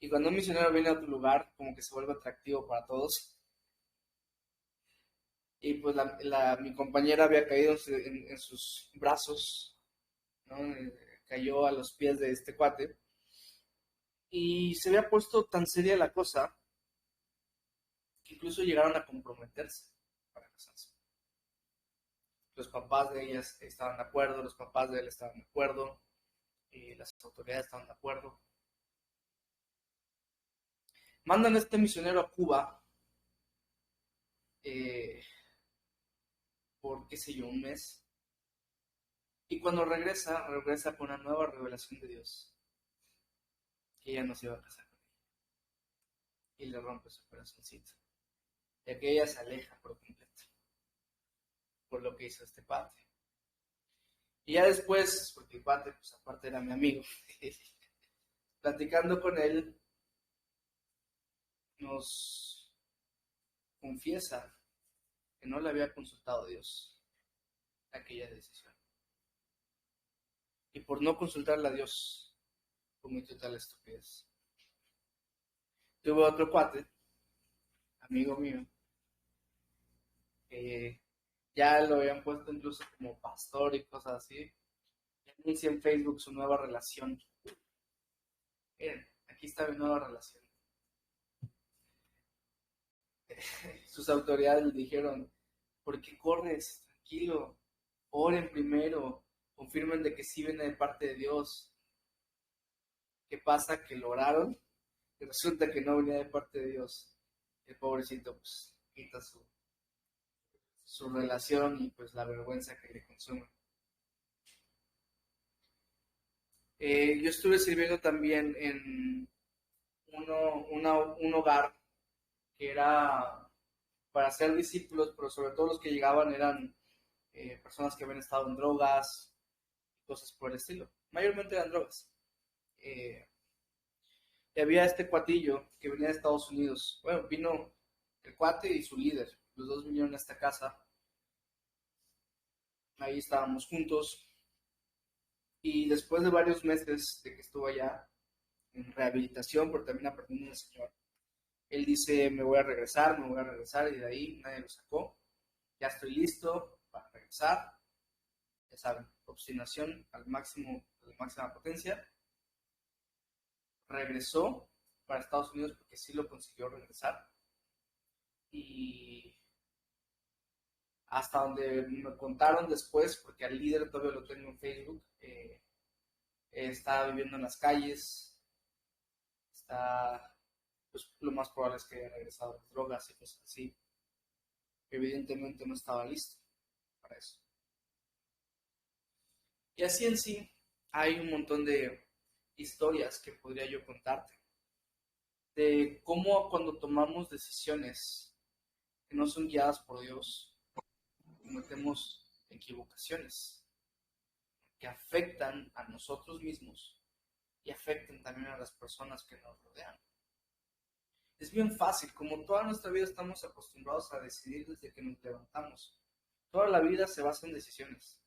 Y cuando un misionero viene a otro lugar, como que se vuelve atractivo para todos. Y pues mi compañera había caído en sus brazos, ¿no? Cayó a los pies de este cuate. Y se había puesto tan seria la cosa que incluso llegaron a comprometerse para casarse. Los papás de ellas estaban de acuerdo, los papás de él estaban de acuerdo, y las autoridades estaban de acuerdo. Mandan a este misionero a Cuba eh, por, qué sé yo, un mes. Y cuando regresa con una nueva revelación de Dios, que ella no se iba a casar con él. Y le rompe su corazoncito. Ya que ella se aleja por completo por lo que hizo este padre. Y ya después, porque el padre, pues aparte era mi amigo, platicando con él, nos confiesa que no le había consultado a Dios aquella decisión. Y por no consultarle a Dios, cometió tal estupidez. Tuve otro cuate, amigo mío, que ya lo habían puesto incluso como pastor y cosas así. Anuncia en Facebook su nueva relación. Miren, aquí está mi nueva relación. Sus autoridades le dijeron, ¿por qué corres? Tranquilo, oren primero, confirmen de que sí viene de parte de Dios. ¿Qué pasa? Que lo oraron y resulta que no venía de parte de Dios. El pobrecito pues quita su relación y pues la vergüenza que le consume. Yo estuve sirviendo también en un hogar que era para ser discípulos, pero sobre todo los que llegaban eran personas que habían estado en drogas, cosas por el estilo. Mayormente eran drogas. Eh, y había este cuatillo que venía de Estados Unidos. Bueno, vino el cuate y su líder. Los dos vinieron a esta casa. Ahí estábamos juntos. Y después de varios meses de que estuvo allá en rehabilitación, pero también aprendiendo el Señor, él dice, me voy a regresar, y de ahí nadie lo sacó. Ya estoy listo para regresar. Ya saben, obstinación al máximo, a la máxima potencia. Regresó para Estados Unidos porque sí lo consiguió regresar. Y hasta donde me contaron después, porque al líder todavía lo tengo en Facebook, está viviendo en las calles, está, pues lo más probable es que haya regresado a las drogas y cosas así. Evidentemente no estaba listo para eso. Y así en sí hay un montón de historias que podría yo contarte, de cómo cuando tomamos decisiones que no son guiadas por Dios, cometemos equivocaciones que afectan a nosotros mismos y afectan también a las personas que nos rodean. Es bien fácil, como toda nuestra vida estamos acostumbrados a decidir desde que nos levantamos. Toda la vida se basa en decisiones.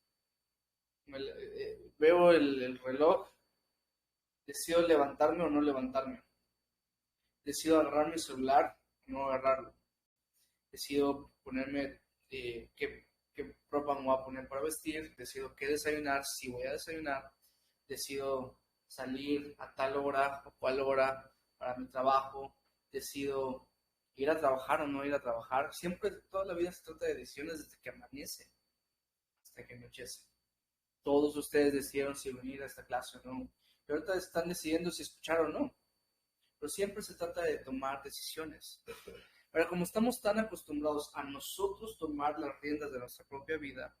Veo el reloj, decido levantarme o no levantarme. Decido agarrar mi celular o no agarrarlo. Decido ponerme qué ropa me voy a poner para vestir. Decido qué desayunar, si voy a desayunar. Decido salir a tal hora o cual hora para mi trabajo. Decido ir a trabajar o no ir a trabajar. Siempre, toda la vida se trata de decisiones desde que amanece hasta que anochece. Todos ustedes decidieron si venir a esta clase o no. Y ahorita están decidiendo si escuchar o no. Pero siempre se trata de tomar decisiones. Pero como estamos tan acostumbrados a nosotros tomar las riendas de nuestra propia vida,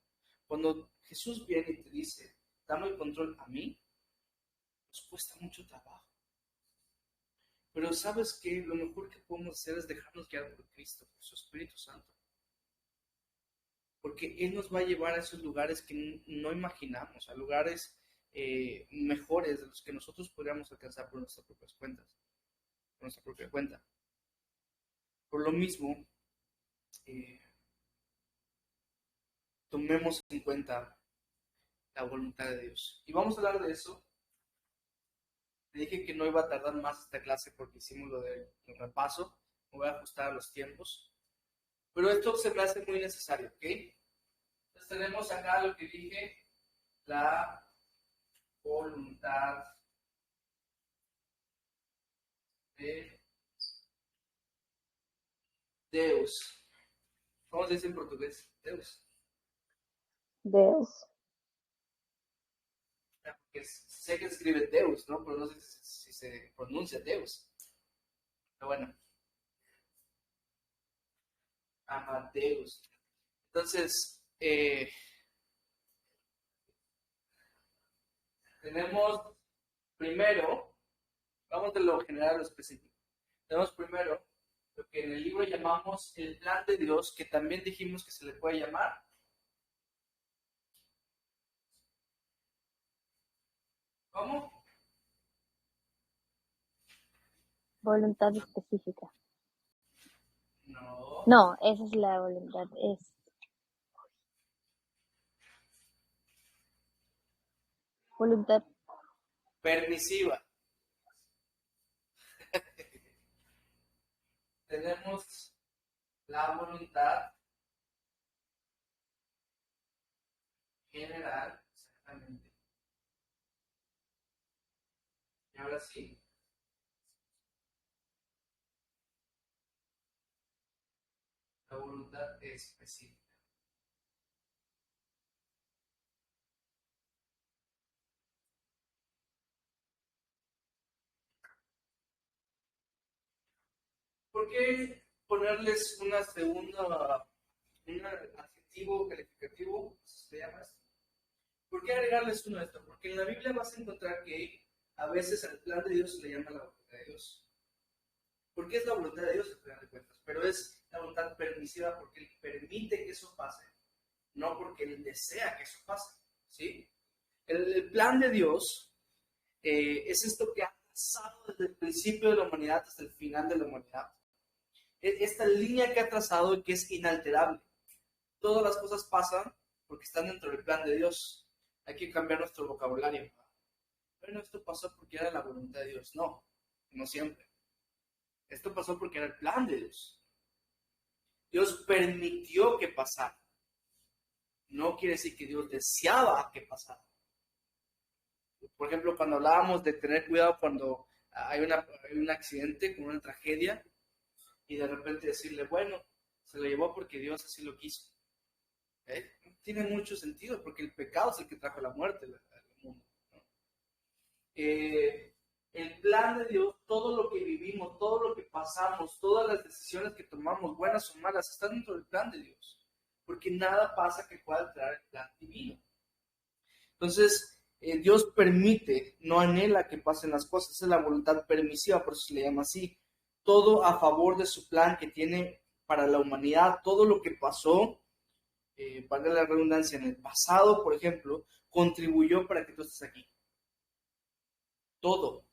cuando Jesús viene y te dice, dame el control a mí, nos cuesta mucho trabajo. Pero ¿sabes qué? Lo mejor que podemos hacer es dejarnos guiar por Cristo, por su Espíritu Santo. Porque Él nos va a llevar a esos lugares que no imaginamos, a lugares mejores de los que nosotros podríamos alcanzar por nuestras propias cuentas, por nuestra propia cuenta. Por lo mismo, tomemos en cuenta la voluntad de Dios. Y vamos a hablar de eso. Te dije que no iba a tardar más esta clase porque hicimos lo del repaso. Me voy a ajustar a los tiempos. Pero esto se me hace muy necesario, ¿ok? Entonces tenemos acá lo que dije, la voluntad de Deus. ¿Cómo se dice en portugués? Deus. Deus. Porque sé que escribe Deus, ¿no? Pero no sé si se pronuncia Deus. Pero bueno. Amadeus. Entonces, tenemos primero, vamos de lo general a lo específico. Tenemos primero lo que en el libro llamamos el plan de Dios, que también dijimos que se le puede llamar. ¿Cómo? Voluntad específica. No. No, esa es la voluntad. Es voluntad Permisiva. Tenemos la voluntad general, exactamente. Y ahora sí, la voluntad específica. ¿Por qué ponerles una segunda, un adjetivo calificativo? ¿Se llama esto? ¿Por qué agregarles uno a esto? Porque en la Biblia vas a encontrar que a veces al plan de Dios se le llama la voluntad de Dios. Porque es la voluntad de Dios al final de cuentas, pero es la voluntad permisiva porque Él permite que eso pase, no porque Él desea que eso pase, ¿sí? El plan de Dios es esto que ha trazado desde el principio de la humanidad hasta el final de la humanidad. Esta línea que ha trazado y que es inalterable. Todas las cosas pasan porque están dentro del plan de Dios. Hay que cambiar nuestro vocabulario. Bueno, esto pasó porque era la voluntad de Dios. No, no siempre. Esto pasó porque era el plan de Dios. Dios permitió que pasara. No quiere decir que Dios deseaba que pasara. Por ejemplo, cuando hablábamos de tener cuidado cuando hay un accidente, con una tragedia, y de repente decirle, bueno, se lo llevó porque Dios así lo quiso. Tiene mucho sentido, porque el pecado es el que trajo la muerte al mundo, ¿no? El plan de Dios, todo lo que vivimos, todo lo que pasamos, todas las decisiones que tomamos, buenas o malas, están dentro del plan de Dios. Porque nada pasa que pueda alterar el plan divino. Entonces, Dios permite, no anhela que pasen las cosas. Esa es la voluntad permisiva, por eso se le llama así. Todo a favor de su plan que tiene para la humanidad, todo lo que pasó, valga la redundancia, en el pasado, por ejemplo, contribuyó para que tú estés aquí. Todo.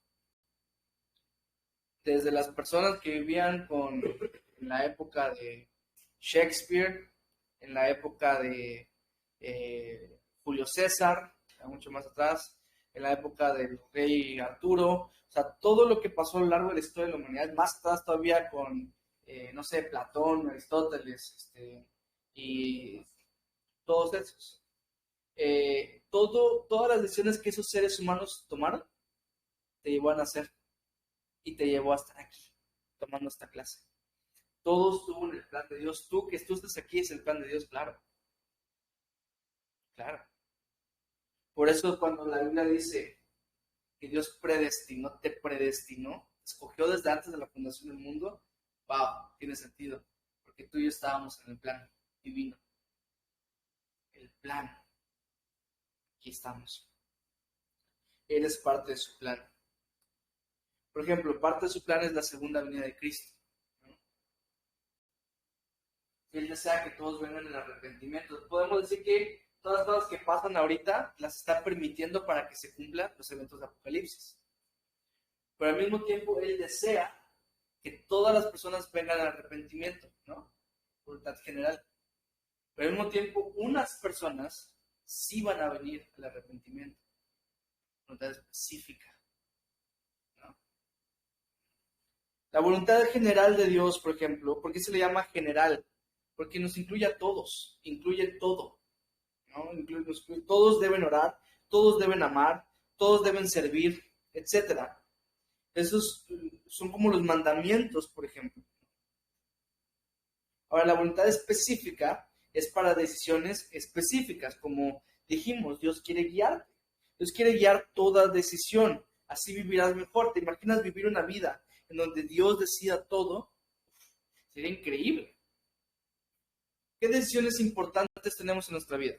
Desde las personas que vivían en la época de Shakespeare, en la época de Julio César, mucho más atrás, en la época del rey Arturo, o sea, todo lo que pasó a lo largo de la historia de la humanidad, más atrás todavía con, no sé, Platón, Aristóteles, y todos esos. Todas las decisiones que esos seres humanos tomaron, te llevó a nacer y te llevó a estar aquí, tomando esta clase. Todo estuvo en el plan de Dios. Tú estés aquí es el plan de Dios, claro. Claro. Por eso cuando la Biblia dice que Dios te predestinó, escogió desde antes de la fundación del mundo, wow, tiene sentido. Porque tú y yo estábamos en el plan divino. El plan. Aquí estamos. Él es parte de su plan. Por ejemplo, parte de su plan es la segunda venida de Cristo. Él desea que todos vengan en arrepentimiento. Podemos decir que todas las cosas que pasan ahorita las está permitiendo para que se cumplan los eventos de Apocalipsis. Pero al mismo tiempo, Él desea que todas las personas vengan al arrepentimiento, ¿no? Voluntad general. Pero al mismo tiempo, unas personas sí van a venir al arrepentimiento. Voluntad específica, ¿no? La voluntad general de Dios, por ejemplo, ¿por qué se le llama general? Porque nos incluye a todos, incluye todo, ¿no? Todos deben orar, todos deben amar, todos deben servir, etc. Esos son como los mandamientos, por ejemplo. Ahora, la voluntad específica es para decisiones específicas, como dijimos, Dios quiere guiarte. Dios quiere guiar toda decisión, así vivirás mejor. ¿Te imaginas vivir una vida en donde Dios decida todo? Sería increíble. ¿Qué decisiones importantes tenemos en nuestra vida?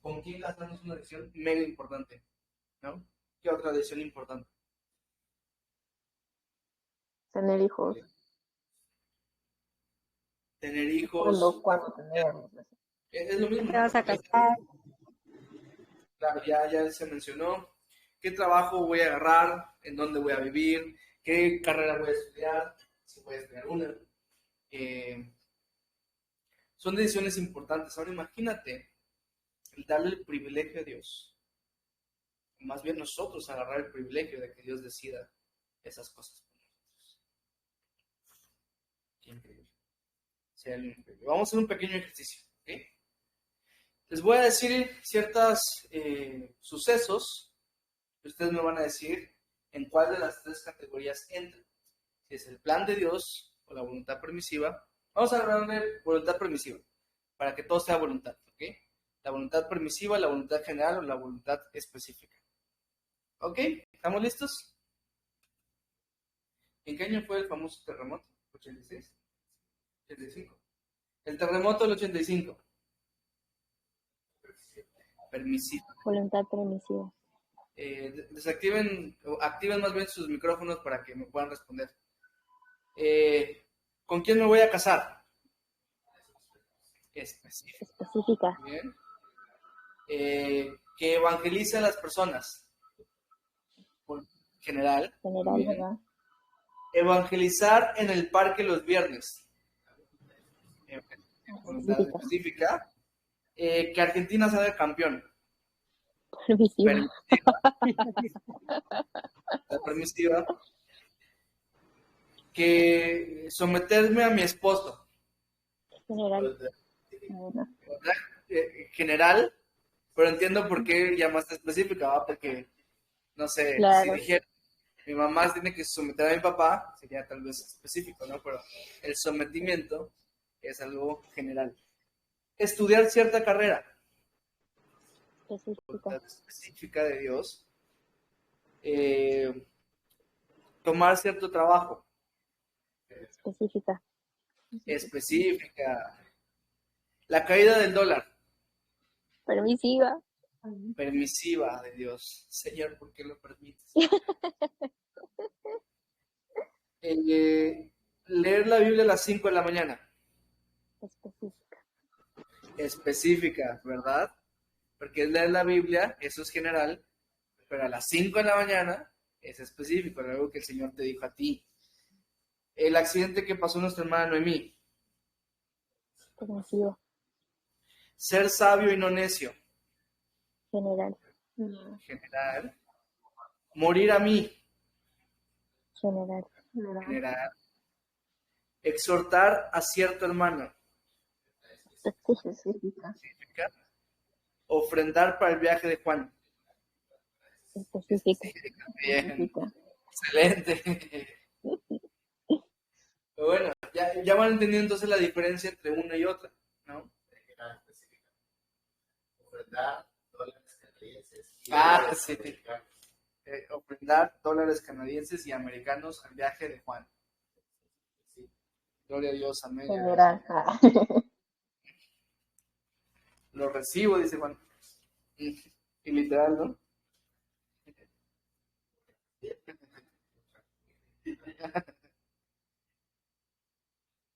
¿Con quién casarnos? Es una decisión mega importante, ¿no? ¿Qué otra decisión importante? Tener hijos. Tener hijos. ¿Cuándo tenerlos? Es lo mismo. ¿Te vas a casar? Claro, ya se mencionó. ¿Qué trabajo voy a agarrar? ¿En dónde voy a vivir? ¿Qué carrera voy a estudiar? Si voy a estudiar una. Son decisiones importantes. Ahora imagínate el darle el privilegio a Dios. Más bien nosotros agarrar el privilegio de que Dios decida esas cosas por nosotros. Qué increíble. Vamos a hacer un pequeño ejercicio. ¿Okay? Les voy a decir ciertos sucesos que ustedes me van a decir en cuál de las tres categorías entran. Si es el plan de Dios o la voluntad permisiva. Vamos a hablar de voluntad permisiva, para que todo sea voluntad, ¿ok? La voluntad permisiva, la voluntad general o la voluntad específica. ¿Ok? ¿Estamos listos? ¿En qué año fue el famoso terremoto? ¿86? ¿85? El terremoto del 85. Permisiva. Voluntad permisiva. Desactiven o activen más bien sus micrófonos para que me puedan responder. ¿Con quién me voy a casar? Específica. Específica. Bien. Que evangelice a las personas. Por general. General, Bien. ¿verdad? Evangelizar en el parque los viernes. Voluntad Específica. específica. Que Argentina sea el campeón. Permisiva. La permisiva. Que someterme a mi esposo. General. General, pero entiendo por qué llamaste específica, ¿va? Porque, no sé, Claro. si dijera, mi mamá tiene que someter a mi papá, sería tal vez específico, ¿no? Pero el sometimiento es algo general. Estudiar cierta carrera. Específica. específica de Dios. Tomar cierto trabajo. Específica. Específica. La caída del dólar. Permisiva. Permisiva de Dios. Señor, ¿por qué lo permites? Leer la Biblia a las 5 de la mañana. Específica. Específica, ¿verdad? Porque es leer la Biblia, eso es general, pero a las 5 de la mañana es específico, es algo que el Señor te dijo a ti. El accidente que pasó nuestra hermana Noemí. Permisivo. Ser sabio y no necio. General. General. Morir a mí. General. General. Exhortar a cierto hermano. Específica. Específica. Ofrendar para el viaje de Juan. Específica. Bien. Excelente. Pero bueno, ya van entendiendo entonces la diferencia entre una y otra, ¿no? Ofrendar dólares canadienses. Sí. Ofrendar dólares canadienses y americanos al viaje de Juan. Sí. Gloria a Dios, amén. General. Lo recibo, dice Juan. Y literal, ¿no?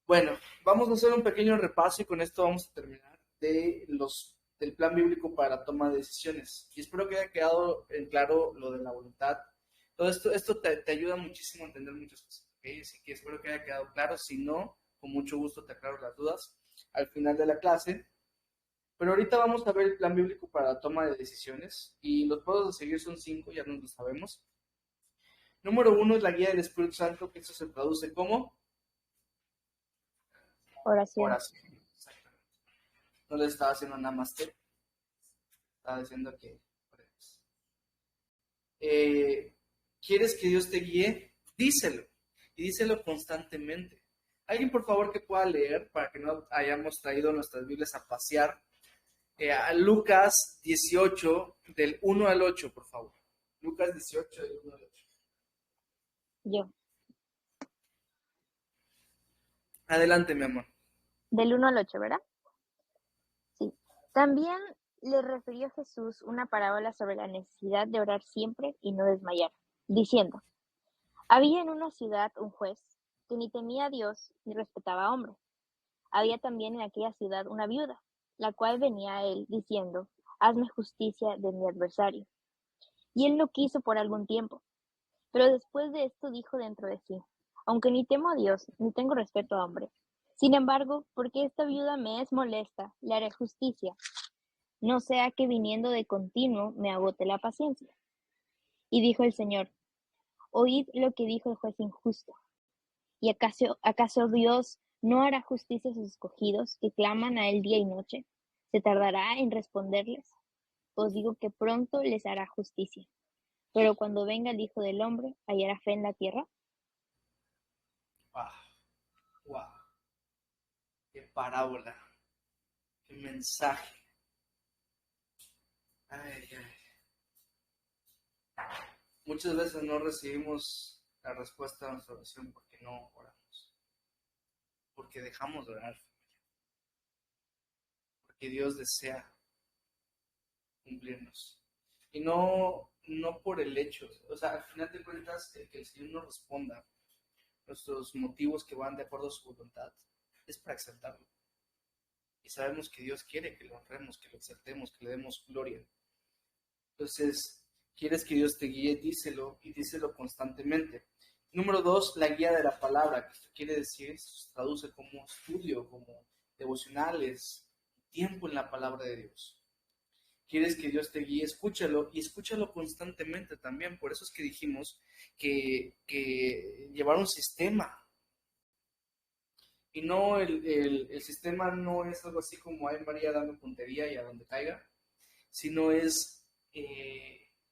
Bueno, vamos a hacer un pequeño repaso y con esto vamos a terminar del plan bíblico para la toma de decisiones. Y espero que haya quedado en claro lo de la voluntad. Todo esto te ayuda muchísimo a entender muchas cosas, ¿ok? Así que espero que haya quedado claro. Si no, con mucho gusto te aclaro las dudas al final de la clase. Pero ahorita vamos a ver el plan bíblico para la toma de decisiones. Y los pasos a seguir son 5, ya nos lo sabemos. Número 1 es la guía del Espíritu Santo, que eso se traduce como Oración. oración. Exactamente. No le estaba haciendo nada más que. Estaba diciendo que. ¿Quieres que Dios te guíe? Díselo. Y díselo constantemente. ¿Alguien, por favor, que pueda leer para que no hayamos traído nuestras Biblias a pasear? A Lucas 18, del 1 al 8, por favor. Lucas 18, del 1 al 8. Yo. Adelante, mi amor. Del 1 al 8, ¿verdad? Sí. También le refirió Jesús una parábola sobre la necesidad de orar siempre y no desmayar, diciendo: había en una ciudad un juez que ni temía a Dios ni respetaba a hombres. Había también en aquella ciudad una viuda, la cual venía a él diciendo: hazme justicia de mi adversario. Y él no quiso por algún tiempo. Pero después de esto dijo dentro de sí: aunque ni temo a Dios ni tengo respeto a hombres, sin embargo, porque esta viuda me es molesta, le haré justicia, no sea que viniendo de continuo me agote la paciencia. Y dijo el Señor: oíd lo que dijo el juez injusto. ¿Y acaso Dios no hará justicia a sus escogidos que claman a él día y noche? ¿Se tardará en responderles? Os digo que pronto les hará justicia. Pero cuando venga el Hijo del Hombre, ¿hallará fe en la tierra? Wow. Qué parábola. Qué mensaje. Ay. Muchas veces no recibimos la respuesta a nuestra oración porque no oramos. Porque dejamos de orar. Porque Dios desea cumplirnos. Y no por el hecho. O sea, al final de cuentas, el que el Señor nos responda nuestros motivos que van de acuerdo a su voluntad es para exaltarlo. Y sabemos que Dios quiere que lo honremos, que lo exaltemos, que le demos gloria. Entonces, ¿quieres que Dios te guíe? Díselo y díselo constantemente. Número 2, la guía de la palabra, que esto quiere decir, se traduce como estudio, como devocionales, tiempo en la palabra de Dios. ¿Quieres que Dios te guíe? Escúchalo y escúchalo constantemente también. Por eso es que dijimos que llevar un sistema. Y no, el sistema no es algo así como ay María dame puntería y a donde caiga, sino es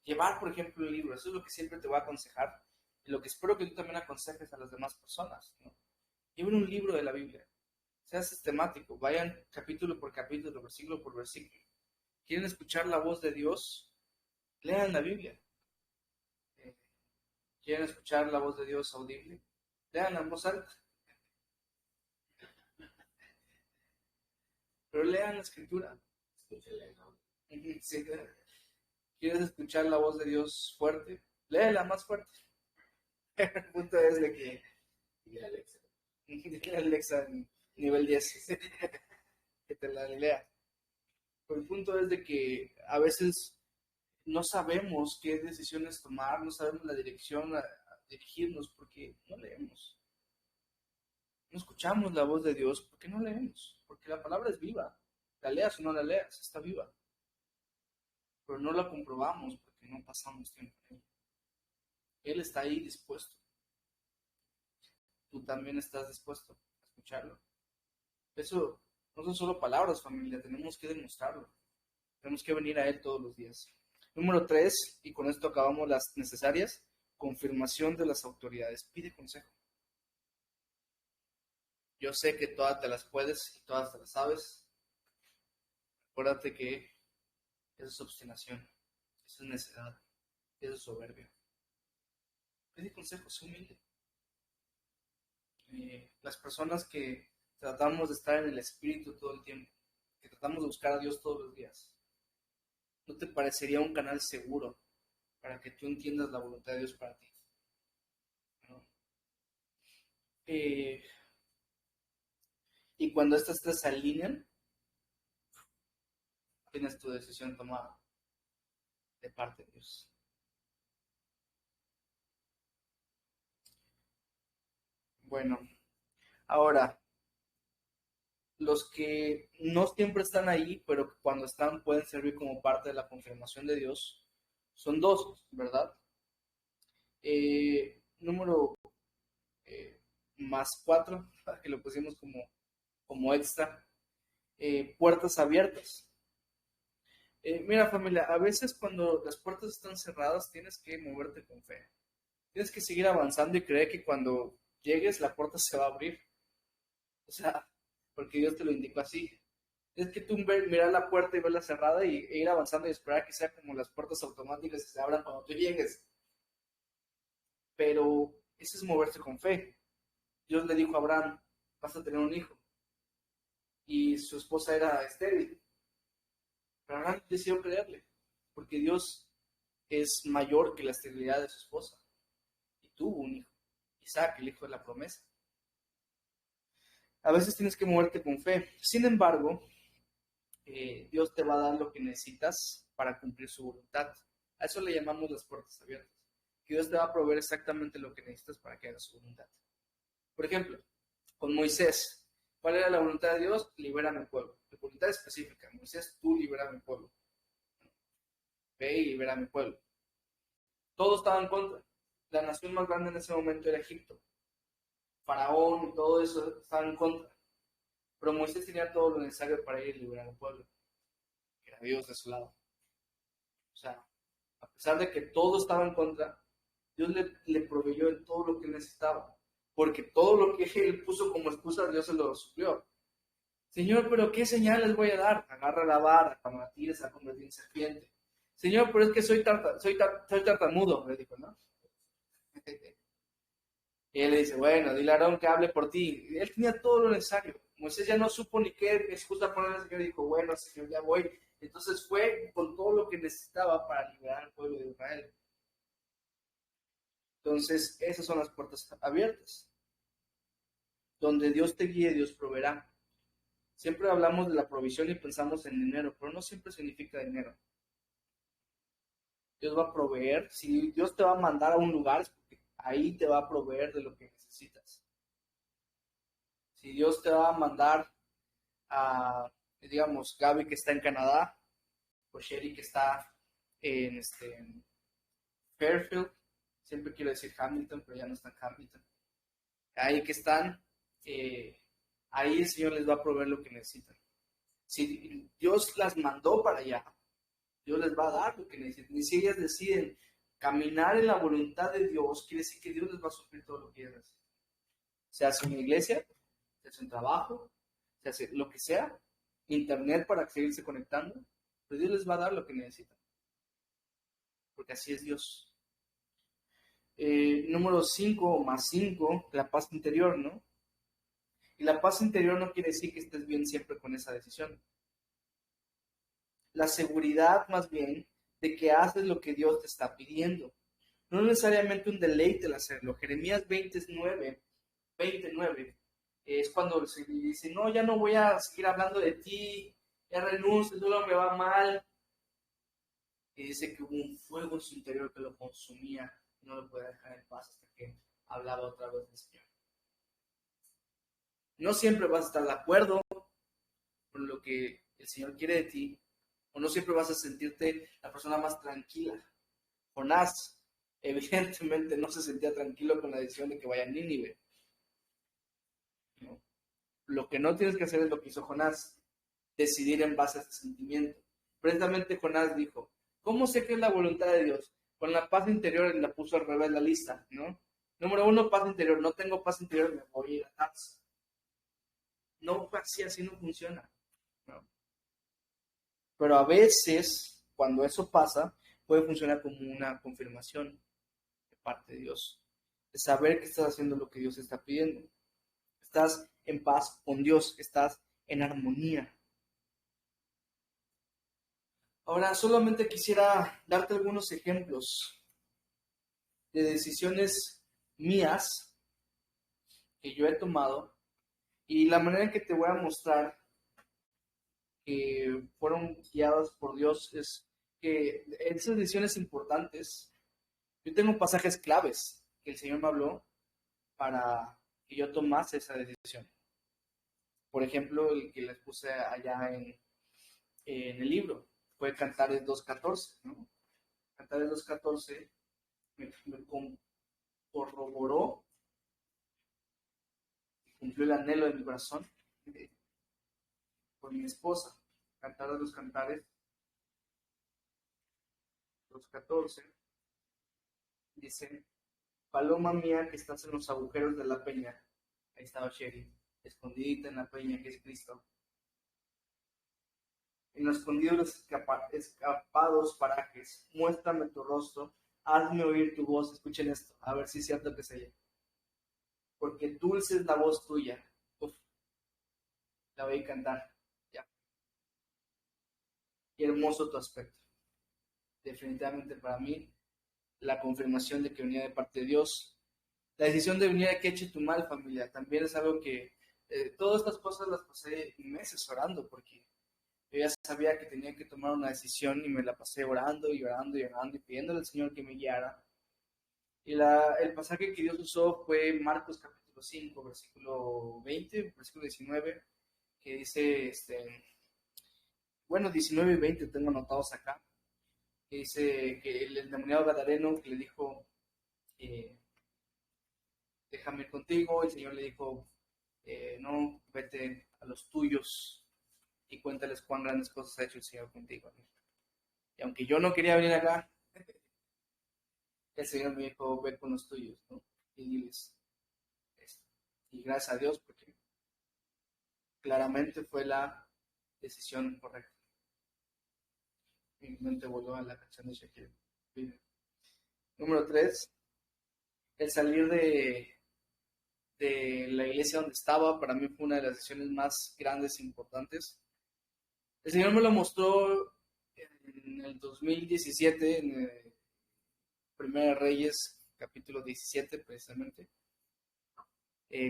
llevar, por ejemplo, un libro. Eso es lo que siempre te voy a aconsejar. Y lo que espero que tú también aconsejes a las demás personas, ¿no? Lleven un libro de la Biblia. Sea sistemático. Vayan capítulo por capítulo, versículo por versículo. ¿Quieren escuchar la voz de Dios? Lean la Biblia. ¿Quieren escuchar la voz de Dios audible? Lean en voz alta. Pero lean la Escritura. Escúchale, ¿no? Sí. ¿Quieres escuchar la voz de Dios fuerte? Léela más fuerte. El punto es de que Dile a Alexa. Alexa nivel 10 que te la lea. Pero el punto es de que a veces no sabemos qué decisiones tomar, no sabemos la dirección a dirigirnos porque no leemos. No escuchamos la voz de Dios porque no leemos, porque la palabra es viva. La leas o no la leas, está viva. Pero no la comprobamos porque no pasamos tiempo en ella. Él está ahí dispuesto. Tú también estás dispuesto a escucharlo. Eso no son solo palabras, familia, tenemos que demostrarlo. Tenemos que venir a Él todos los días. Número 3, y con esto acabamos las necesarias, confirmación de las autoridades. Pide consejo. Yo sé que todas te las puedes y todas te las sabes. Acuérdate que eso es obstinación, eso es necedad, eso es soberbia. Pide consejo, sé humilde. Las personas que tratamos de estar en el Espíritu todo el tiempo, que tratamos de buscar a Dios todos los días, ¿no te parecería un canal seguro para que tú entiendas la voluntad de Dios para ti? ¿No? Y cuando estas tres se alinean, tienes tu decisión tomada de parte de Dios. Bueno, ahora, los que no siempre están ahí, pero cuando están pueden servir como parte de la confirmación de Dios, son dos, ¿verdad? Número más 4, que lo pusimos como extra, puertas abiertas. Mira, familia, a veces cuando las puertas están cerradas tienes que moverte con fe. Tienes que seguir avanzando y creer que cuando llegues la puerta se va a abrir. O sea, porque Dios te lo indicó así. Es que tú mirar la puerta y verla cerrada e ir avanzando y esperar que sea como las puertas automáticas que se abran cuando tú llegues. Pero eso es moverse con fe. Dios le dijo a Abraham, vas a tener un hijo. Y su esposa era estéril. Pero Abraham decidió creerle, porque Dios es mayor que la esterilidad de su esposa. Y tuvo un hijo, Isaac, el hijo de la promesa. A veces tienes que moverte con fe. Sin embargo, Dios te va a dar lo que necesitas para cumplir su voluntad. A eso le llamamos las puertas abiertas. Que Dios te va a proveer exactamente lo que necesitas para que hagas su voluntad. Por ejemplo, con Moisés, ¿cuál era la voluntad de Dios? Libera a mi pueblo. La voluntad específica. Moisés, tú libera a mi pueblo. Ve y libera a mi pueblo. Todo estaba en contra. La nación más grande en ese momento era Egipto. Faraón y todo eso estaba en contra. Pero Moisés tenía todo lo necesario para ir y liberar al pueblo. Que era Dios de su lado. O sea, a pesar de que todo estaba en contra, Dios le proveyó en todo lo que él necesitaba. Porque todo lo que él puso como excusa, Dios se lo suplió. Señor, pero ¿qué señales voy a dar? Agarra la vara, cuando la tires se va a convertir en serpiente. Señor, pero es que soy tartamudo, le dijo, ¿no? Y él le dice, bueno, dile a Aarón que hable por ti. Y él tenía todo lo necesario. Moisés ya no supo ni qué excusa ponerle al Señor y dijo, bueno, Señor, ya voy. Entonces fue con todo lo que necesitaba para liberar al pueblo de Israel. Entonces, esas son las puertas abiertas. Donde Dios te guíe, Dios proveerá. Siempre hablamos de la provisión y pensamos en dinero, pero no siempre significa dinero. Dios va a proveer. Si Dios te va a mandar a un lugar, es porque ahí te va a proveer de lo que necesitas. Si Dios te va a mandar a, digamos, Gaby que está en Canadá, o Sherry que está en Fairfield, siempre quiero decir Hamilton, pero ya no está en Hamilton. Ahí que están, ahí el Señor les va a proveer lo que necesitan. Si Dios las mandó para allá, Dios les va a dar lo que necesitan. Y si ellas deciden caminar en la voluntad de Dios, quiere decir que Dios les va a suplir todo lo que ellas necesitan. Se hace una iglesia, se hace un trabajo, se hace lo que sea, internet para seguirse conectando, pero Dios les va a dar lo que necesitan, porque así es Dios. Número 5 más 5, la paz interior, ¿no? Y la paz interior no quiere decir que estés bien siempre con esa decisión. La seguridad, más bien, de que haces lo que Dios te está pidiendo. No necesariamente un deleite el hacerlo. Jeremías 29 es cuando se dice, no, ya no voy a seguir hablando de ti, ya renuncio, todo me va mal. Y dice que hubo un fuego en su interior que lo consumía y no lo podía dejar en paz hasta que hablaba otra vez del Señor. No siempre vas a estar de acuerdo con lo que el Señor quiere de ti, o no siempre vas a sentirte la persona más tranquila. Jonás, evidentemente, no se sentía tranquilo con la decisión de que vaya a Nínive. ¿No? Lo que no tienes que hacer es lo que hizo Jonás, decidir en base a ese sentimiento. Precisamente Jonás dijo, ¿cómo sé que es la voluntad de Dios? Con la paz interior la puso al revés la lista, ¿no? Número 1, paz interior. No tengo paz interior, me voy a ir a Tarso. No, así no funciona, ¿no? Pero a veces, cuando eso pasa, puede funcionar como una confirmación de parte de Dios, de saber que estás haciendo lo que Dios está pidiendo. Estás en paz con Dios, estás en armonía. Ahora, solamente quisiera darte algunos ejemplos de decisiones mías que yo he tomado y la manera en que te voy a mostrar que fueron guiadas por Dios es que esas decisiones importantes, yo tengo pasajes claves que el Señor me habló para que yo tomase esa decisión. Por ejemplo, el que les puse allá en el libro fue Cantares 2.14, ¿no? Cantares 2.14 me corroboró y cumplió el anhelo de mi corazón con mi esposa. Cantares 2.14 dice, paloma mía que estás en los agujeros de la peña, ahí estaba Sherry, escondidita en la peña que es Cristo, en los escondidos escapados parajes, muéstrame tu rostro, hazme oír tu voz, escuchen esto, a ver si es cierto que se oye, porque dulce es la voz tuya. Uf, la voy a cantar, ya. Y hermoso tu aspecto. Definitivamente para mí, la confirmación de que venía de parte de Dios. La decisión de venir aquí a Chetumal, familia, también es algo que todas estas cosas las pasé meses orando, porque yo ya sabía que tenía que tomar una decisión y me la pasé orando y orando y orando y pidiéndole al Señor que me guiara. Y el pasaje que Dios usó fue Marcos capítulo 5, versículo 20, versículo 19, que dice, 19 y 20 tengo anotados acá, que dice que el endemoniado gadareno que le dijo, déjame ir contigo, el Señor le dijo, no, vete a los tuyos y cuéntales cuán grandes cosas ha hecho el Señor contigo. Y aunque yo no quería venir acá, el Señor me dijo, ve con los tuyos, ¿no? Y diles esto. Y gracias a Dios, porque claramente fue la decisión correcta. Mi mente voló a la canción de Shakira. Número 3, el salir de la iglesia donde estaba, para mí fue una de las decisiones más grandes e importantes. El Señor me lo mostró en el 2017, en el Primera Reyes, capítulo 17, precisamente,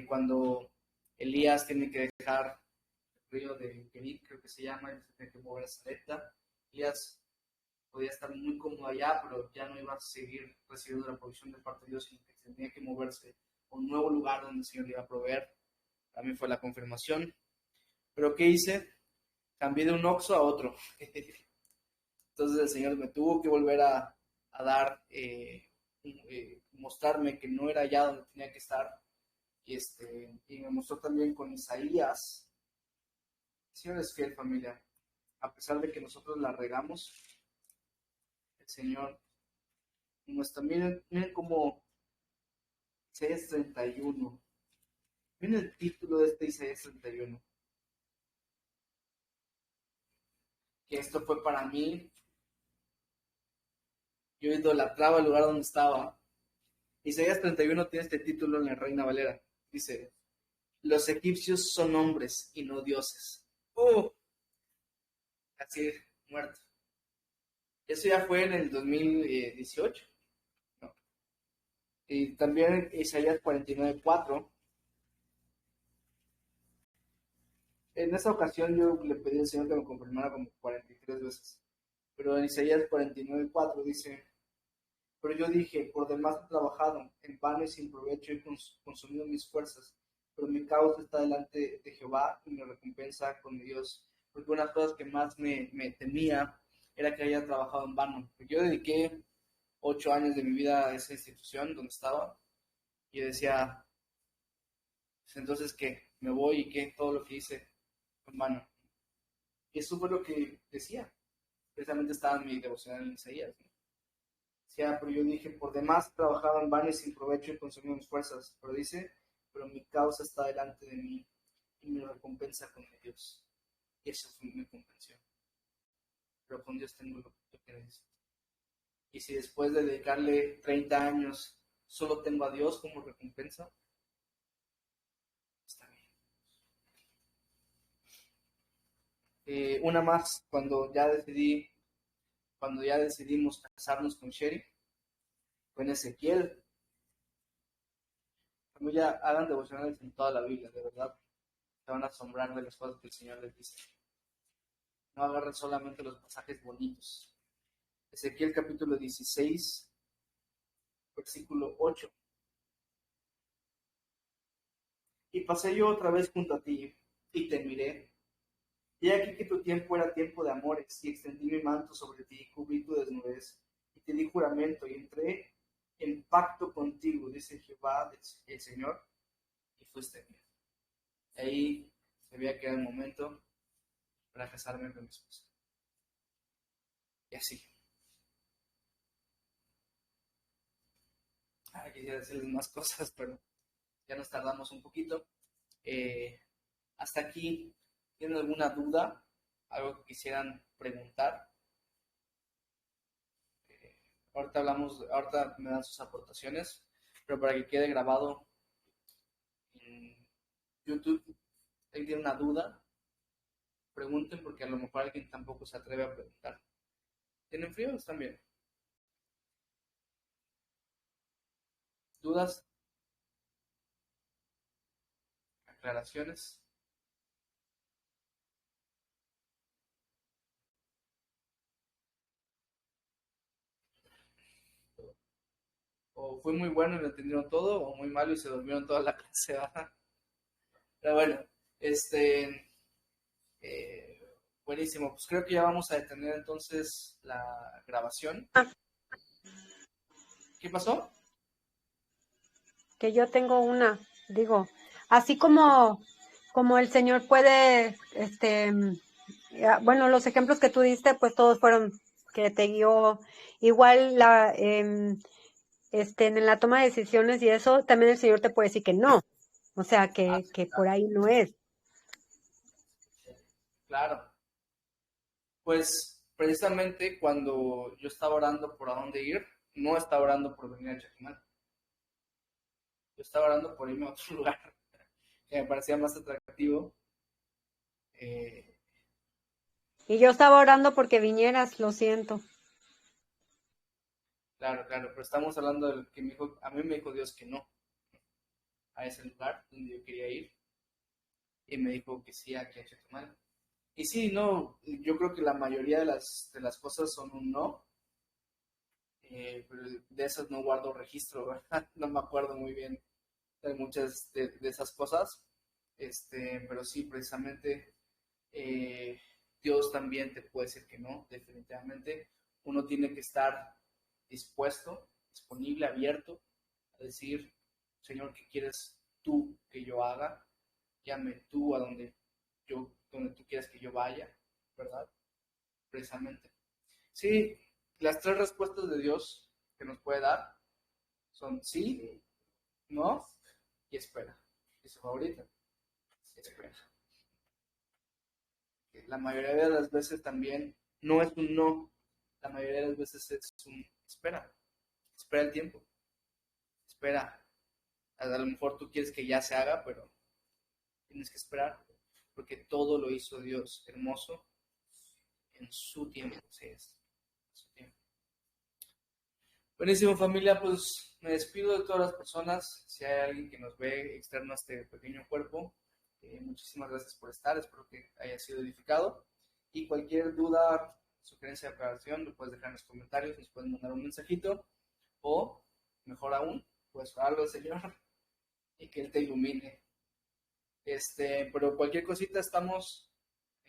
cuando Elías tiene que dejar el río de Kerit, creo que se llama, y se tiene que mover a Sarepta. Elías podía estar muy cómodo allá, pero ya no iba a seguir recibiendo la provisión de parte de Dios, sino que tenía que moverse a un nuevo lugar donde el Señor le iba a proveer. También fue la confirmación. Pero ¿qué hice? Cambié de un Oxxo a otro. Entonces el Señor me tuvo que volver a dar, mostrarme que no era allá donde tenía que estar. Y me mostró también con Isaías. El Señor es fiel, familia. A pesar de que nosotros la regamos, el Señor muestra. Miren cómo Isaías 31. Miren el título de este Isaías 31. que esto fue para mí. Yo idolatraba el lugar donde estaba. Isaías 31 tiene este título en la Reina Valera. Dice, los egipcios son hombres y no dioses. Así, muerto. Eso ya fue en el 2018. ¿No? Y también Isaías 49:4. En esa ocasión yo le pedí al Señor que me confirmara como 43 veces. Pero en Isaías 49:4 dice, pero yo dije, por demás he trabajado, en vano y sin provecho he consumido mis fuerzas, pero mi causa está delante de Jehová y mi recompensa con mi Dios. Porque una de las cosas que más me temía era que haya trabajado en vano. Porque yo dediqué 8 años de mi vida a esa institución donde estaba y yo decía, pues entonces ¿qué? Me voy y ¿qué? Todo lo que hice en vano. Y eso fue lo que decía. Precisamente estaba en mi devocional en Isaías, ¿no? Decía, pero yo dije, por demás trabajaba en vano y sin provecho y consumí mis fuerzas. Pero dice, pero mi causa está delante de mí y mi recompensa con mi Dios. Y eso fue mi comprensión. Pero con Dios tengo lo que necesito. Y si después de dedicarle 30 años solo tengo a Dios como recompensa, está bien. Una más, cuando ya decidimos casarnos con Sherry, fue en Ezequiel. Familia, hagan devocionales en toda la Biblia, de verdad. Se van a asombrar de las cosas que el Señor les dice. No agarren solamente los pasajes bonitos. Ezequiel capítulo 16, versículo 8. Y pasé yo otra vez junto a ti, y te miré. Y aquí que tu tiempo era tiempo de amores, y extendí mi manto sobre ti, y cubrí tu desnudez, y te di juramento, y entré en pacto contigo, dice Jehová, el Señor, y fuiste mío. Ahí sabía que era el momento para casarme con mi esposa. Y así. Quisiera decirles más cosas, pero ya nos tardamos un poquito. Hasta aquí, ¿tienen alguna duda? ¿Algo que quisieran preguntar? Ahorita me dan sus aportaciones, pero para que quede grabado en YouTube, si tiene una duda, pregunten porque a lo mejor alguien tampoco se atreve a preguntar. ¿Tienen frío? ¿Están bien? ¿Dudas? ¿Aclaraciones? O fue muy bueno y lo entendieron todo, o muy malo y se durmieron toda la clase, ¿verdad? Pero bueno, buenísimo. Pues creo que ya vamos a detener entonces la grabación. ¿Qué pasó? Que yo tengo digo, así como el Señor puede, bueno, los ejemplos que tú diste, pues todos fueron que te guió. Igual en la toma de decisiones y eso, también el Señor te puede decir que no. O sea, que por ahí no es. Claro. Pues precisamente cuando yo estaba orando por a dónde ir, no estaba orando por venir a Chetumal. Yo estaba orando por irme a otro lugar que me parecía más atractivo. Y yo estaba orando porque vinieras, lo siento. Claro, pero estamos hablando de que a mí me dijo Dios que no a ese lugar donde yo quería ir y me dijo que sí aquí a Chetumal. Y sí, no, yo creo que la mayoría de las cosas son un no, pero de esas no guardo registro, ¿verdad? No me acuerdo muy bien de muchas de esas cosas, pero sí, precisamente Dios también te puede decir que no, definitivamente. Uno tiene que estar dispuesto, disponible, abierto a decir, Señor, ¿qué quieres tú que yo haga? Llame tú a donde tú quieras que yo vaya, ¿verdad? Precisamente. Sí, las 3 respuestas de Dios que nos puede dar son sí, no y espera. ¿Y su favorita? Espera. La mayoría de las veces también no es un no, la mayoría de las veces es un espera el tiempo, espera, a lo mejor tú quieres que ya se haga, pero tienes que esperar, porque todo lo hizo Dios hermoso en su tiempo, sí es, en su tiempo. Buenísimo, familia, pues me despido de todas las personas. Si hay alguien que nos ve externo a este pequeño cuerpo, muchísimas gracias por estar, espero que haya sido edificado. Y cualquier duda, sugerencia, aclaración, lo puedes dejar en los comentarios, nos puedes mandar un mensajito, o mejor aún, pues orarlo al Señor y que Él te ilumine. Pero cualquier cosita estamos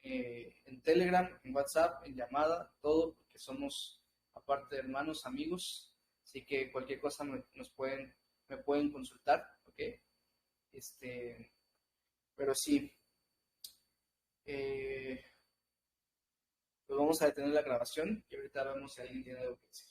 en Telegram, en WhatsApp, en llamada, todo, porque somos, aparte de hermanos, amigos. Así que cualquier cosa me pueden consultar, ¿ok? Pero sí, pues vamos a detener la grabación y ahorita vemos si alguien tiene algo que decir.